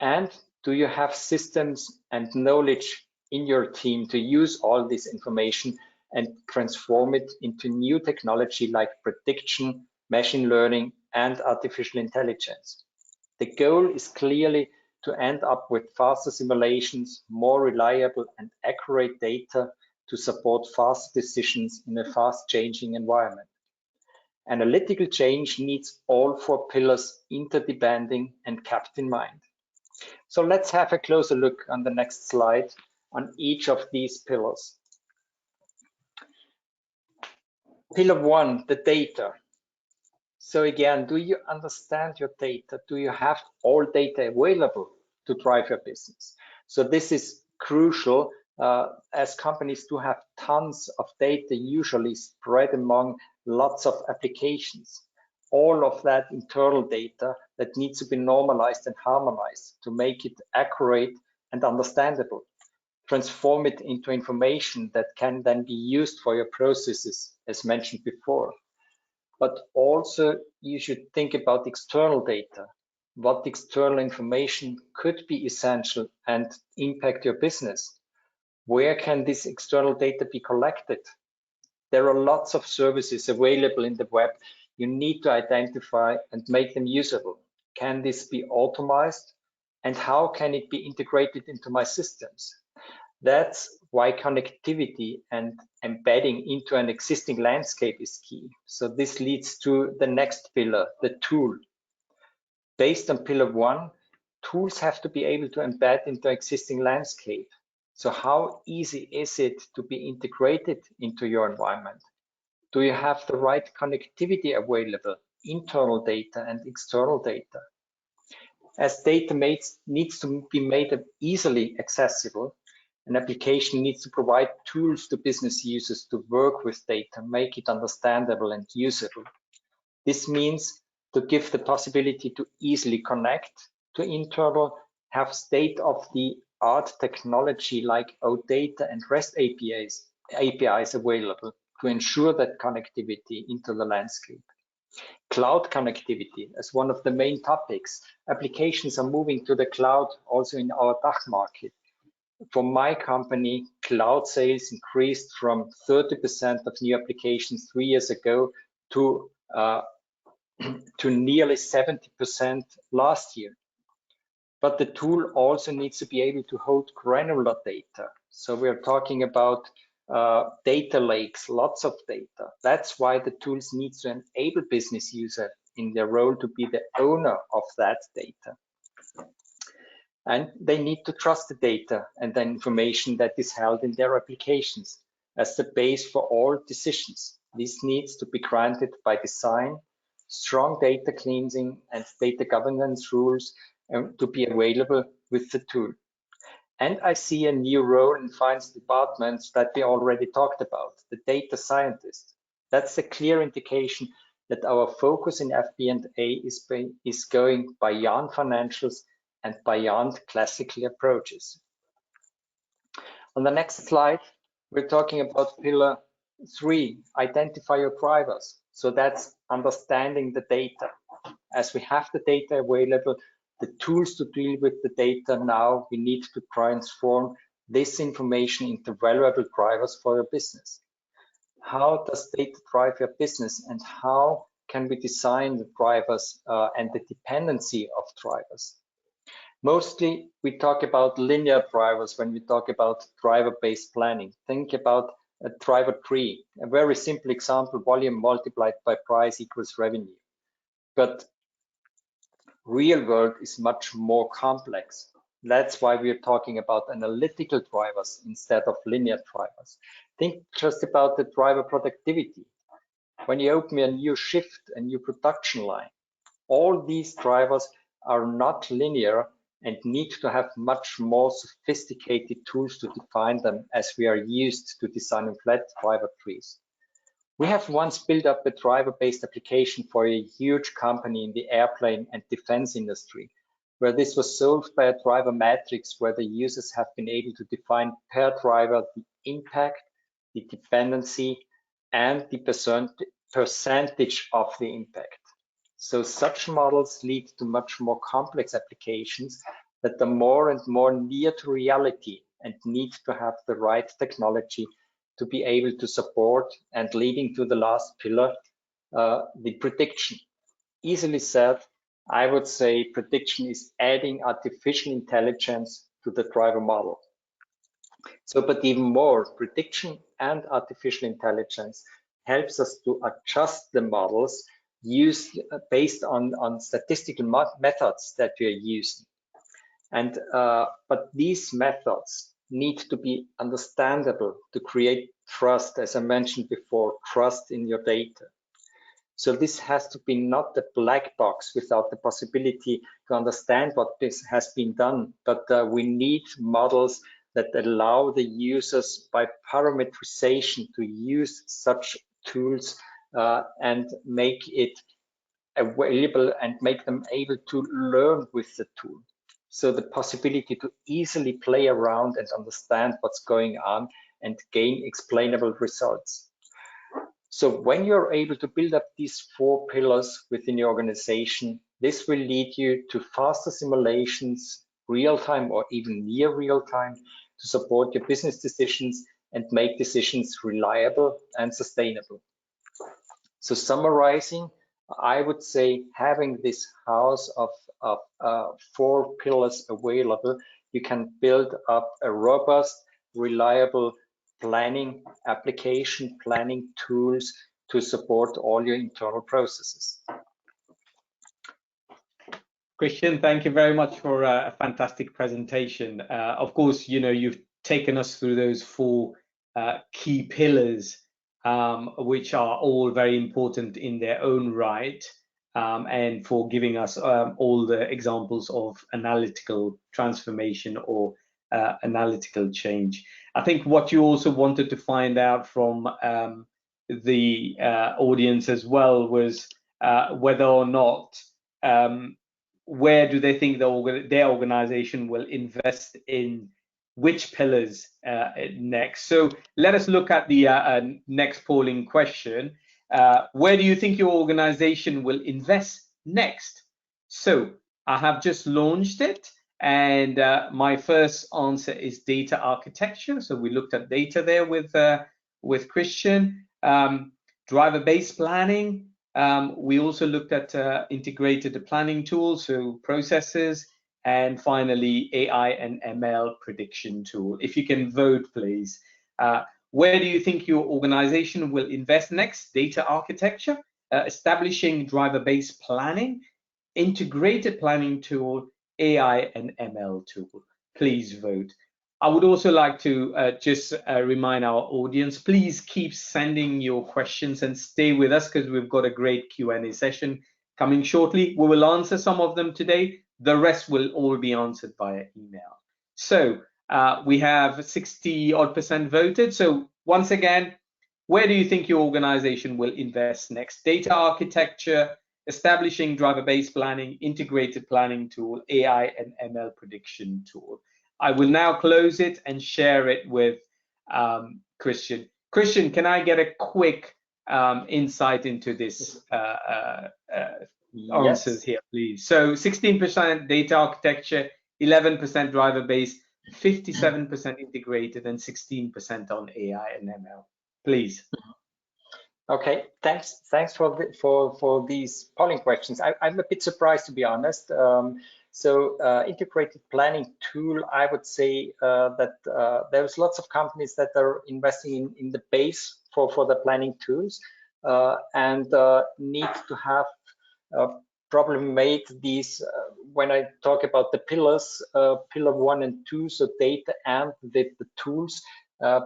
And do you have systems and knowledge in your team to use all this information and transform it into new technology like prediction, machine learning, and artificial intelligence? The goal is clearly to end up with faster simulations, more reliable and accurate data to support fast decisions in a fast-changing environment. Analytical change needs all 4 pillars interdepending and kept in mind. So let's have a closer look on the next slide on each of these pillars. Pillar 1, the data. So again, do you understand your data? Do you have all data available to drive your business? So this is crucial as companies do have tons of data usually spread among lots of applications. All of that internal data that needs to be normalized and harmonized to make it accurate and understandable. Transform it into information that can then be used for your processes, as mentioned before. But also you should think about external data. What external information could be essential and impact your business? Where can this external data be collected? There are lots of services available in the web. You need to identify and make them usable. Can this be automated? And how can it be integrated into my systems? That's why connectivity and embedding into an existing landscape is key. So this leads to the next pillar, the tool. Based on pillar 1, tools have to be able to embed into existing landscape. So how easy is it to be integrated into your environment? Do you have the right connectivity available, internal data and external data? As data needs to be made easily accessible, an application needs to provide tools to business users to work with data, make it understandable and usable. This means to give the possibility to easily connect to internal, have state-of-the-art technology like OData and REST APIs available to ensure that connectivity into the landscape. Cloud connectivity as one of the main topics. Applications are moving to the cloud also in our DACH market. For my company, cloud sales increased from 30% of new applications 3 years ago to nearly 70% last year. But the tool also needs to be able to hold granular data. So we're talking about data lakes, lots of data. That's why the tools need to enable business users in their role to be the owner of that data. And they need to trust the data and the information that is held in their applications as the base for all decisions. This needs to be granted by design, strong data cleansing and data governance rules to be available with the tool. And I see a new role in finance departments that we already talked about, the data scientist. That's a clear indication that our focus in FP&A is going beyond financials and beyond classical approaches. On the next slide, we're talking about pillar 3, identify your drivers. So that's understanding the data. As we have the data available, the tools to deal with the data now, we need to transform this information into valuable drivers for your business. How does data drive your business, and how can we design the drivers and the dependency of drivers? Mostly we talk about linear drivers when we talk about driver-based planning. Think about a driver tree, a very simple example, volume multiplied by price equals revenue. But real world is much more complex. That's why we are talking about analytical drivers instead of linear drivers. Think just about the driver productivity. When you open a new shift, a new production line, all these drivers are not linear and need to have much more sophisticated tools to define them, as we are used to designing flat driver trees. We have once built up a driver-based application for a huge company in the airplane and defense industry, where this was solved by a driver matrix where the users have been able to define per driver the impact, the dependency, and the percentage of the impact. So such models lead to much more complex applications that are more and more near to reality and need to have the right technology to be able to support, and leading to the last pillar, the prediction. Easily said, I would say prediction is adding artificial intelligence to the driver model. So, but even more, prediction and artificial intelligence helps us to adjust the models used based on statistical methods that we are using. And but these methods need to be understandable to create trust, as I mentioned before, trust in your data. So this has to be not the black box without the possibility to understand what this has been done, but we need models that allow the users by parameterization to use such tools and make it available and make them able to learn with the tool. So the possibility to easily play around and understand what's going on and gain explainable results. So when you're able to build up these 4 pillars within your organization, this will lead you to faster simulations, real-time or even near real-time, to support your business decisions and make decisions reliable and sustainable. So summarizing, I would say having this house of 4 pillars available, you can build up a robust, reliable planning application, planning tools to support all your internal processes. Christian, thank you very much for a fantastic presentation. Of course, you know, you've taken us through those 4 key pillars, which are all very important in their own right, and for giving us all the examples of analytical transformation or analytical change. I think what you also wanted to find out from the audience as well was whether or not where do they think their organization will invest in which pillars next. So let us look at the next polling question. Where do you think your organization will invest next? So I have just launched it, and my first answer is data architecture. So we looked at data there with Christian. Driver-based planning. We also looked at integrated planning tools, so processes, and finally AI and ML prediction tool. If you can vote, please. Where do you think your organization will invest next? Data architecture, establishing driver-based planning, integrated planning tool, AI and ML tool. Please vote. I would also like to just remind our audience, please keep sending your questions and stay with us because we've got a great Q&A session coming shortly. We will answer some of them today. The rest will all be answered via email. So We have 60% voted. So once again, where do you think your organization will invest next? Data architecture, establishing driver-based planning, integrated planning tool, AI and ML prediction tool. I will now close it and share it with Christian. Christian, can I get a quick insight into this answers here, please? So 16% data architecture, 11% driver-based, 57% integrated, and 16% on AI and ML. Please. Okay, thanks for these polling questions. I'm a bit surprised, to be honest. Integrated planning tool, I would say that there's lots of companies that are investing in the base for the planning tools and need to have probably made these, when I talk about the pillars, pillar 1 and 2, so data and the tools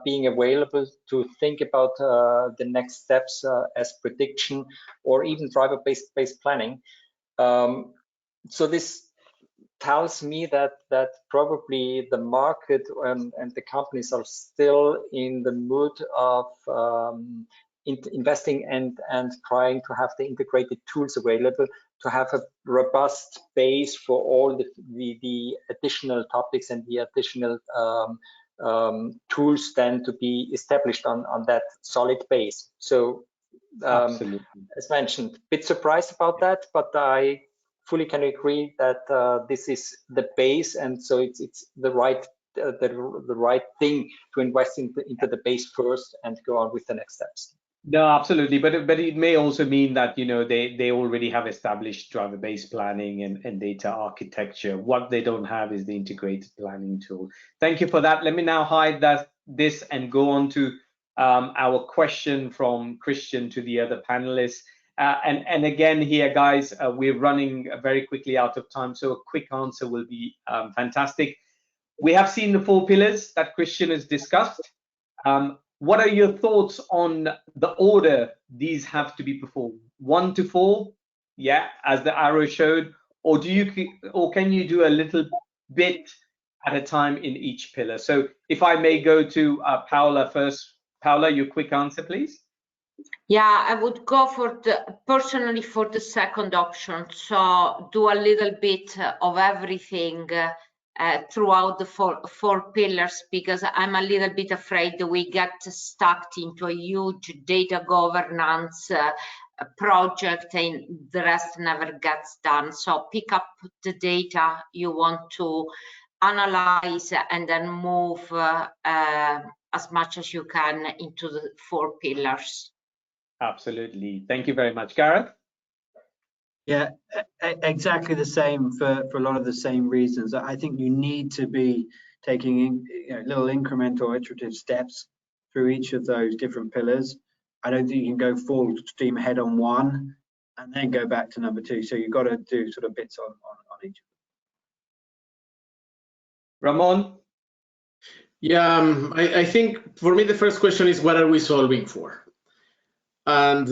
being available to think about the next steps as prediction or even driver-based planning. So this tells me that probably the market and the companies are still in the mood of investing and trying to have the integrated tools available to have a robust base for all the additional topics and the additional tools then to be established on that solid base. So as mentioned, a bit surprised about that, but I fully can agree that this is the base, and so it's the right thing to invest into the base first and go on with the next steps. No, absolutely, but it may also mean that, you know, they already have established driver-based planning and data architecture. What they don't have is the integrated planning tool. Thank you for that. Let me now hide this and go on to our question from Christian to the other panelists. And again here, guys, we're running very quickly out of time, so a quick answer will be fantastic. We have seen the 4 pillars that Christian has discussed. What are your thoughts on the order these have to be performed? 1 to 4, yeah, as the arrow showed, or can you do a little bit at a time in each pillar? So if I may go to Paola first. Paola, your quick answer, please. Yeah, I would go personally for the second option. So do a little bit of everything throughout the four pillars, because I'm a little bit afraid that we get stuck into a huge data governance project and the rest never gets done. So pick up the data you want to analyze and then move as much as you can into the 4 pillars. Absolutely. Thank you very much. Gareth? Yeah, exactly the same for a lot of the same reasons. I think you need to be taking little incremental iterative steps through each of those different pillars. I don't think you can go full steam ahead on one and then go back to number 2. So you've got to do sort of bits on each. Ramon? Yeah, I think for me the first question is, what are we solving for? And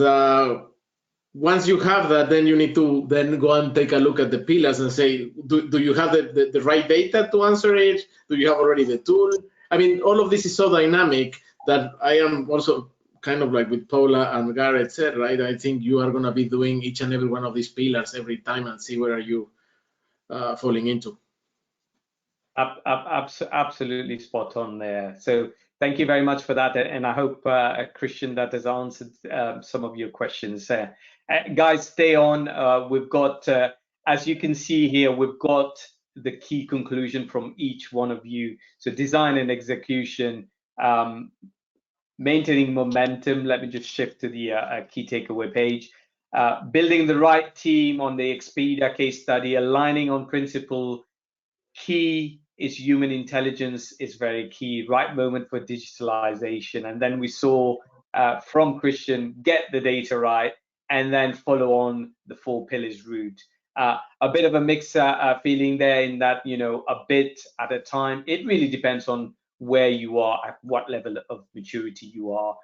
once you have that, then you need to then go and take a look at the pillars and say, do you have the right data to answer it? Do you have already the tool? I mean, all of this is so dynamic that I am also kind of like with Paula and Gareth said, right? I think you are going to be doing each and every one of these pillars every time and see where are you falling into. Absolutely spot on there. So thank you very much for that, and I hope Christian, that has answered some of your questions. Guys, stay on. We've got, as you can see here, we've got the key conclusion from each one of you. So design and execution, maintaining momentum. Let me just shift to the key takeaway page. Building the right team on the Expedia case study, aligning on principle. Key is human intelligence is very key. Right moment for digitalization. And then we saw from Christian, get the data right, and then follow on the 4 pillars route. A bit of a mixed feeling there in that, you know, a bit at a time. It really depends on where you are, at what level of maturity you are,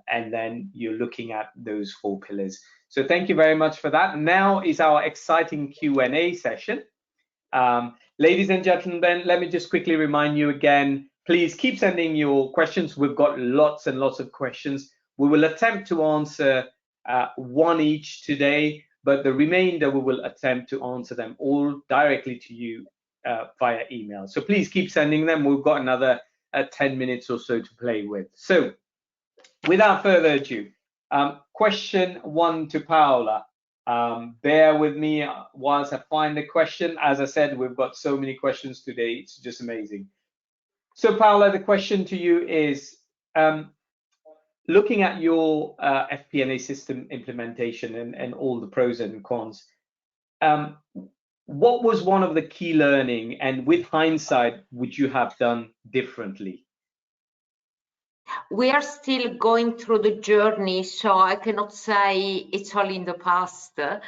and then you're looking at those 4 pillars. So thank you very much for that. Now is our exciting Q&A session. Ladies and gentlemen, let me just quickly remind you again, please keep sending your questions. We've got lots and lots of questions. We will attempt to answer one each today, but the remainder we will attempt to answer them all directly to you via email. So please keep sending them. We've got another 10 minutes or so to play with. So without further ado, question one to Paola. Bear with me whilst I find the question. As I said, we've got so many questions today. It's just amazing. So Paola, the question to you is, looking at your FP&A system implementation and all the pros and cons, what was one of the key learning, and with hindsight, would you have done differently? We are still going through the journey, so I cannot say it's all in the past. But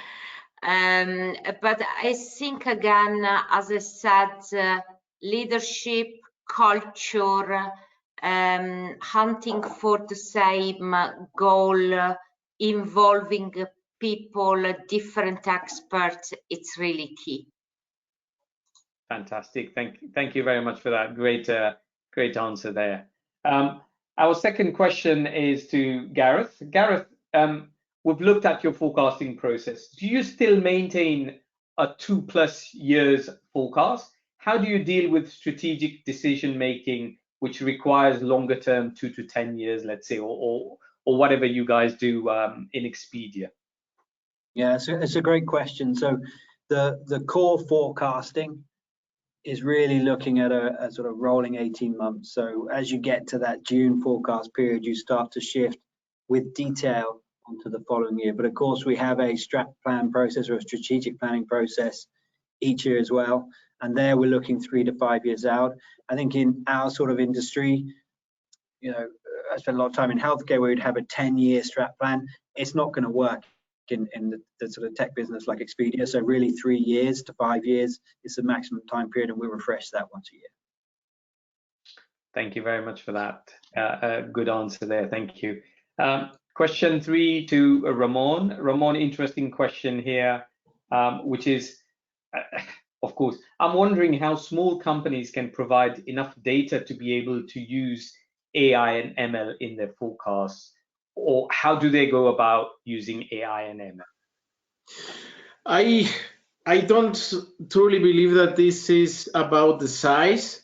I think, again, as I said, leadership, culture, hunting for the same goal, involving people, different experts, it's really key. Fantastic. Thank you very much for that. Great answer there. Our second question is to Gareth. Gareth, we've looked at your forecasting process. Do you still maintain a 2+ years forecast? How do you deal with strategic decision making, which requires longer term, 2 to 10 years, let's say, or whatever you guys do in Expedia? Yeah, it's a great question. So the core forecasting is really looking at a sort of rolling 18 months. So as you get to that June forecast period, you start to shift with detail onto the following year. But of course, we have a strat plan process or a strategic planning process each year as well. And there we're looking 3 to 5 years out. I think in our sort of industry, you know, I spent a lot of time in healthcare where we'd have a 10-year strat plan. It's not going to work in the sort of tech business like Expedia. So really 3 years to 5 years is the maximum time period, and we refresh that once a year. Thank you very much for that. Good answer there. Thank you. Question 3 to Ramon. Ramon, interesting question here, which is, of course, I'm wondering how small companies can provide enough data to be able to use AI and ML in their forecasts, or how do they go about using AI and ML? I don't truly believe that this is about the size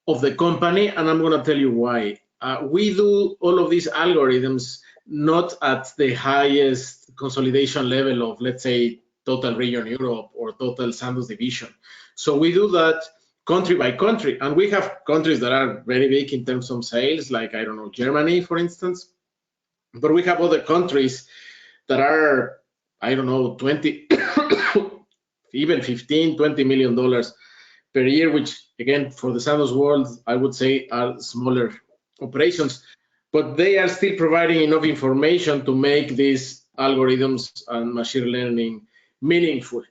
of the company, and I'm going to tell you why. We do all of these algorithms not at the highest consolidation level of, let's say, total region Europe or total Sandoz division. So we do that country by country, and we have countries that are very big in terms of sales, like, I don't know, Germany, for instance. But we have other countries that are, I don't know, 20, even 15, $20 million per year, which again, for the Sandoz world, I would say are smaller operations, but they are still providing enough information to make these algorithms and machine learning meaningful.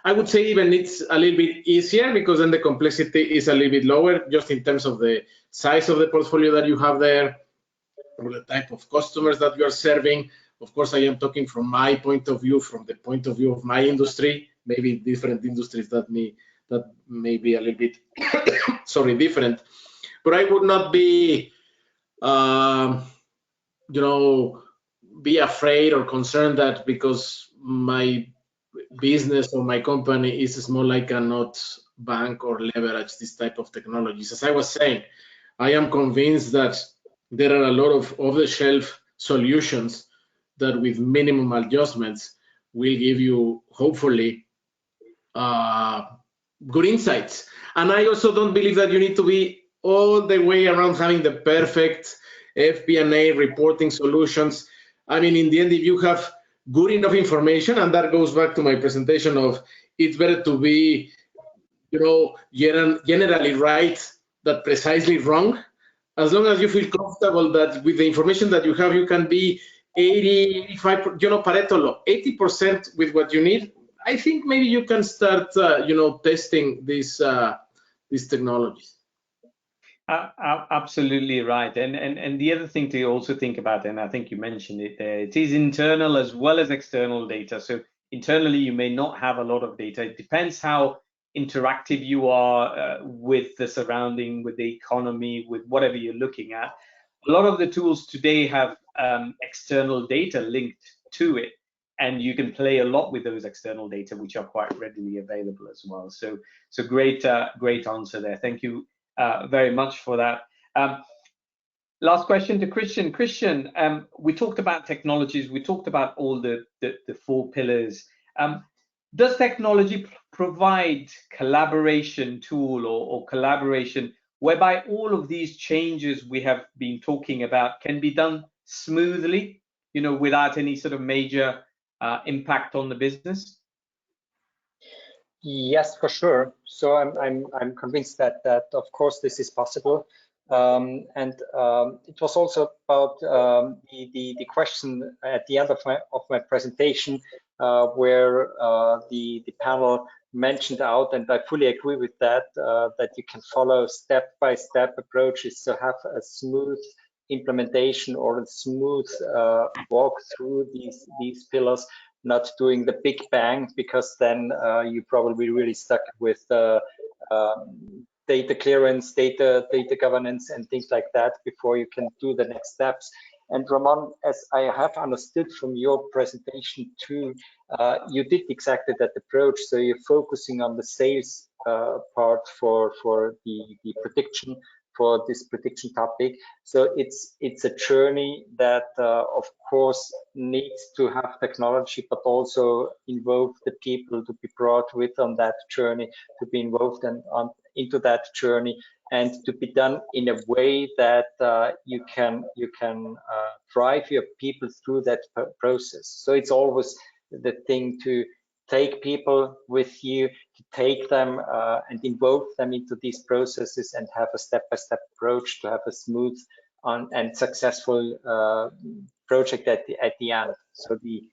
I would say even it's a little bit easier because then the complexity is a little bit lower, just in terms of the size of the portfolio that you have there, or the type of customers that you are serving. Of course, I am talking from my point of view, from the point of view of my industry, maybe different industries that may be a little bit, sorry, different. But I would not be, be afraid or concerned that because my business or my company is small, I cannot bank or leverage this type of technologies. As I was saying, I am convinced that there are a lot of off-the-shelf solutions that with minimum adjustments will give you, hopefully, good insights. And I also don't believe that you need to be all the way around having the perfect FP&A reporting solutions. I mean, in the end, if you have good enough information, and that goes back to my presentation of it's better to be, generally right than precisely wrong. As long as you feel comfortable that with the information that you have, you can be 80, 85, Pareto law, 80% with what you need. I think maybe you can start, testing these technologies. Absolutely right. And the other thing to also think about, and I think you mentioned it there, it is internal as well as external data. So internally, you may not have a lot of data. It depends how interactive you are with the surrounding, with the economy, with whatever you're looking at. A lot of the tools today have external data linked to it, and you can play a lot with those external data, which are quite readily available as well. So great answer there. Thank you very much for that. Last question to Christian. Christian, we talked about technologies. We talked about all the 4 pillars. Does technology provide collaboration tool or collaboration whereby all of these changes we have been talking about can be done smoothly, without any sort of major impact on the business? Yes, for sure. So I'm convinced that of course this is possible. It was also about the question at the end of my presentation, where the panel mentioned out, and I fully agree with that, that you can follow step-by-step approaches to have a smooth implementation or a smooth walk through these pillars, not doing the big bang, because then you probably really stuck with data clearance, data governance, and things like that before you can do the next steps. And Ramon, as I have understood from your presentation too, you did exactly that approach. So you're focusing on the sales part for the prediction, for this prediction topic. So it's a journey that of course needs to have technology, but also involve the people to be brought with on that journey, to be involved into that journey, and to be done in a way that you can drive your people through that process. So it's always the thing to take people with you, to take them and involve them into these processes, and have a step-by-step approach to have a smooth and successful project at the end. So the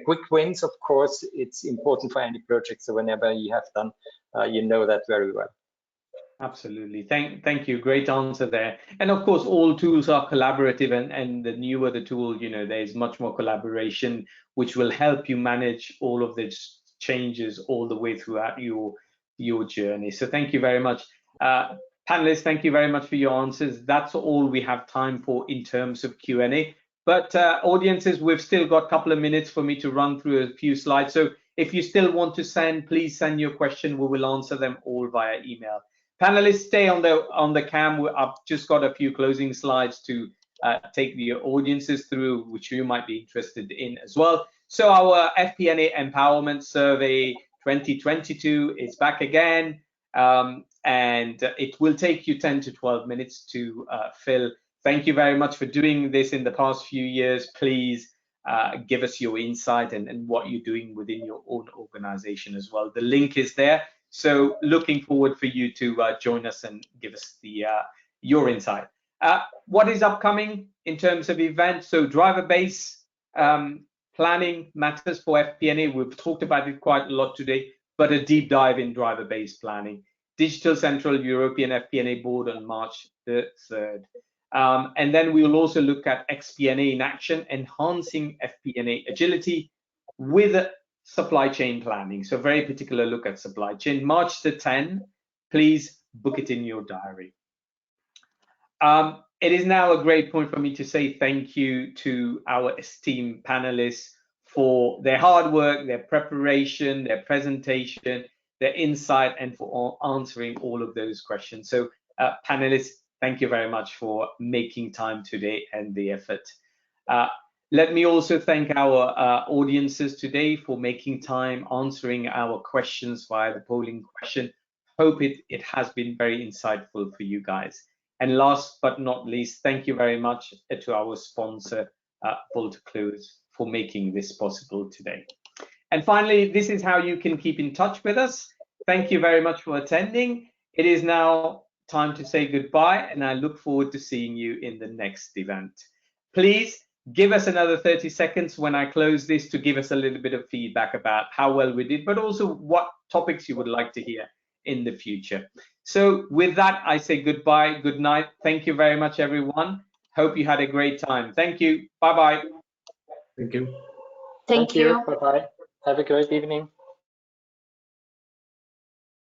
quick wins, of course, it's important for any project. So whenever you have done, you know that very well. Absolutely. Thank you. Great answer there. And of course, all tools are collaborative, and the newer the tool, there's much more collaboration, which will help you manage all of these changes all the way throughout your journey. So thank you very much. Panelists, thank you very much for your answers. That's all we have time for in terms of Q&A. But audiences, we've still got a couple of minutes for me to run through a few slides. So if you still want to please send your question. We will answer them all via email. Panelists, stay on the cam. I've just got a few closing slides to take the audiences through, which you might be interested in as well. So our FP&A Empowerment Survey 2022 is back again, and it will take you 10 to 12 minutes to fill. Thank you very much for doing this in the past few years. Please give us your insight and what you're doing within your own organization as well. The link is there. So looking forward for you to join us and give us your insight. What is upcoming in terms of events? So driver base planning matters for FP&A. We've talked about it quite a lot today, but a deep dive in driver base planning. Digital Central European FP&A Board on March the 3rd. And then we will also look at XP&A in action, enhancing FP&A agility with supply chain planning. So very particular look at supply chain. March the 10th, please book it in your diary. It is now a great point for me to say thank you to our esteemed panelists for their hard work, their preparation, their presentation, their insight, and for answering all of those questions. So panelists, thank you very much for making time today and the effort. Let me also thank our audiences today for making time answering our questions via the polling question. Hope it has been very insightful for you guys. And last but not least, thank you very much to our sponsor, Volta Clues, for making this possible today. And finally, this is how you can keep in touch with us. Thank you very much for attending. It is now time to say goodbye, and I look forward to seeing you in the next event. Please give us another 30 seconds when I close this to give us a little bit of feedback about how well we did, but also what topics you would like to hear in the future. So with that, I say goodbye, good night. Thank you very much, everyone. Hope you had a great time. Thank you. Bye-bye. Thank you. Thank you. Bye-bye. Have a great evening.